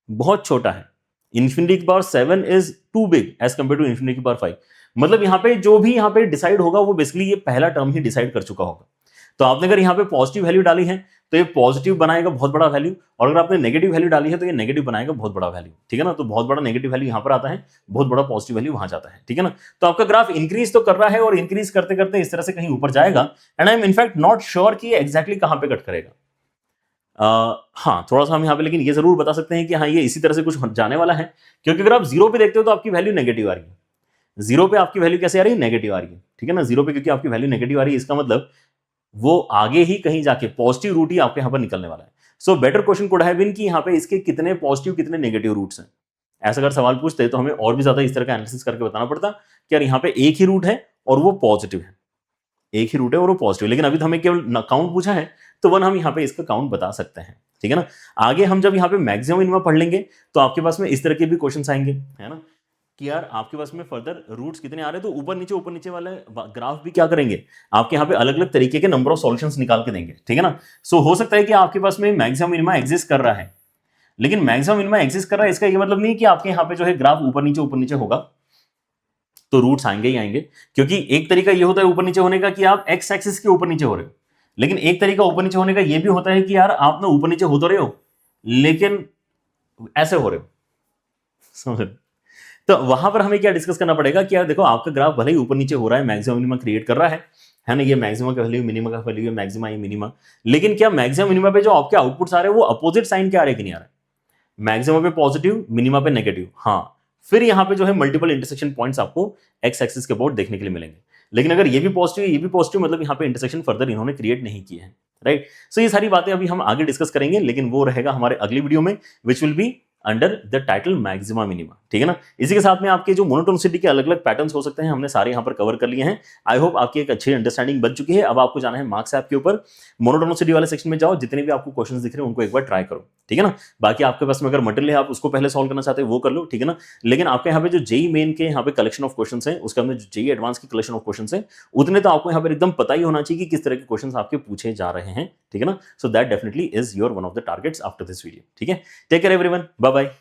[SPEAKER 1] बहुत छोटा है। इन्फिनिटी की power 7 is too big as compare to infinity की पावर 5। मतलब यहां पे जो भी यहां पे डिसाइड होगा वो बेसिकली ये पहला टर्म ही डिसाइड कर चुका होगा। तो आपने अगर यहां पे पॉजिटिव वैल्यू डाली है तो ये पॉजिटिव बनाएगा बहुत बड़ा वैल्यू, और अगर आपने नेगेटिव वैल्यू डाली है तो ये नेगेटिव बनाएगा बहुत बड़ा वैल्यू, ठीक है ना। तो बहुत बड़ा नेगेटिव वैल्यू यहां पर आता है, बहुत बड़ा पॉजिटिव वैल्यू वहां जाता है, ठीक है ना। तो आपका ग्राफ इंक्रीज तो कर रहा है और इंक्रीज करते करते इस तरह से कहीं ऊपर जाएगा, and I am in fact not sure कि एग्जैक्टली कहां पे कट करेगा। हाँ, थोड़ा सा हम यहाँ पे लेकिन ये जरूर बता सकते हैं कि हाँ ये इसी तरह से कुछ जाने वाला है, क्योंकि अगर आप जीरो पे देखते हो तो आपकी वैल्यू नेगेटिव आ रही है। जीरो पे आपकी वैल्यू कैसे आ रही है? नेगेटिव आ रही है, ठीक है ना। जीरो पे क्योंकि आपकी वैल्यू नेगेटिव आ रही है, इसका मतलब वो आगे ही कहीं जाके पॉजिटिव रूट ही आपके यहाँ पर निकलने वाला है। So better question could have been कि यहाँ पे इसके कितने पॉजिटिव कितने नेगेटिव रूट्स हैं। ऐसा अगर सवाल पूछते तो हमें और भी ज्यादा इस तरह का एनालिसिस करके बताना पड़ता कि यार यहाँ पे एक ही रूट है और वो पॉजिटिव है, एक ही रूट है और वो पॉजिटिव। लेकिन अभी तो हमें केवल काउंट पूछा है, तो वन हम यहाँ पे इसका काउंट बता सकते हैं, ठीक है ना। आगे हम जब यहाँ पे मैक्सिमम मिनिमम पढ़ लेंगे तो आपके पास में इस तरह के भी क्वेश्चंस आएंगे, है ना, कि यार आपके पास में फर्दर रूट्स कितने आ रहे हैं, तो ऊपर नीचे वाले ग्राफ भी क्या करेंगे, आपके यहाँ पे अलग अलग तरीके के नंबर ऑफ सॉल्यूशंस निकाल के देंगे, ठीक है ना। सो हो सकता है कि आपके पास में मैक्सिमम मिनिमम एग्जिस्ट कर रहा है, लेकिन मैक्सिमम मिनिमम एग्जिस्ट कर रहा है इसका ये मतलब नहीं कि आपके यहाँ पे जो है ग्राफ ऊपर नीचे होगा तो रूट्स आएंगे ही आएंगे। क्योंकि एक तरीका ये होता है ऊपर नीचे होने का कि आप एक्स एक्सिस के ऊपर नीचे हो रहे हो, लेकिन एक तरीका ऊपर नीचे होने का ये भी होता है कि यार आप ना ऊपर नीचे हो तो रहे हो लेकिन ऐसे हो रहे हो, समझ रहे हो? तो वहां पर हमें क्या डिस्कस करना पड़ेगा कि यार देखो आपका ग्राफ भले ही ऊपर नीचे हो रहा है, मैक्सिमम मिनिमम क्रिएट कर रहा है ना, ये मैक्सिमम का वैल्यू मिनिमम का वैल्यू है, मैक्सिमा ये मिनिमा, लेकिन क्या मैक्सिमम मिनिमा पे जो आपके आउटपुट्स आ रहे हैं वो अपोजिट साइन के आ रहे कि नहीं आ रहे? मैक्सिमम पे पॉजिटिव, मिनिमा पे नेगेटिव, हाँ, फिर यहां पे जो है मल्टीपल इंटरसेक्शन पॉइंट्स आपको एक्स एक्सिस के बोर्ड देखने के लिए मिलेंगे। लेकिन अगर ये भी पॉजिटिव ये भी पॉजिटिव, मतलब यहां पे इंटरसेक्शन फर्दर इन्होंने क्रिएट नहीं किए हैं, राइट। सो ये सारी बातें अभी हम आगे डिस्कस करेंगे, लेकिन वो रहेगा हमारे अगली वीडियो में, which will be under the title maxima minima, ठीक है ना। इसी के साथ में आपके जो मोनोटोनिसिटी के अलग अलग पैटर्न्स हो सकते हैं हमने सारे यहां पर कवर कर लिए हैं। आई होप आपकी एक अच्छी अंडरस्टैंडिंग बन चुकी है। अब आपको जाना है मार्क्स ऐप के ऊपर, मोनोटोनिसिटी वाले सेक्शन में जाओ, जितने भी आपको क्वेश्चंस दिख रहे हैं उनको एक बार ट्राई करो, ठीक है ना। बाकी आपके पास में अगर मटेरियल है आप उसको पहले सॉल्व करना चाहते हैं वो कर लो, ठीक है ना। लेकिन आपके यहाँ पे जो जेई मेन के यहाँ पे कलेक्शन ऑफ क्वेश्चंस हैं, उसके अंदर जो जेई एडवांस की कलेक्शन ऑफ क्वेश्चंस हैं, उतने तो आपको यहाँ पर एकदम पता ही होना चाहिए कि किस तरह के क्वेश्चंस आपके पूछे जा रहे हैं, ठीक है ना। So that definitely is your one of the targets after this video, ठीक है। Take care everyone, bye bye.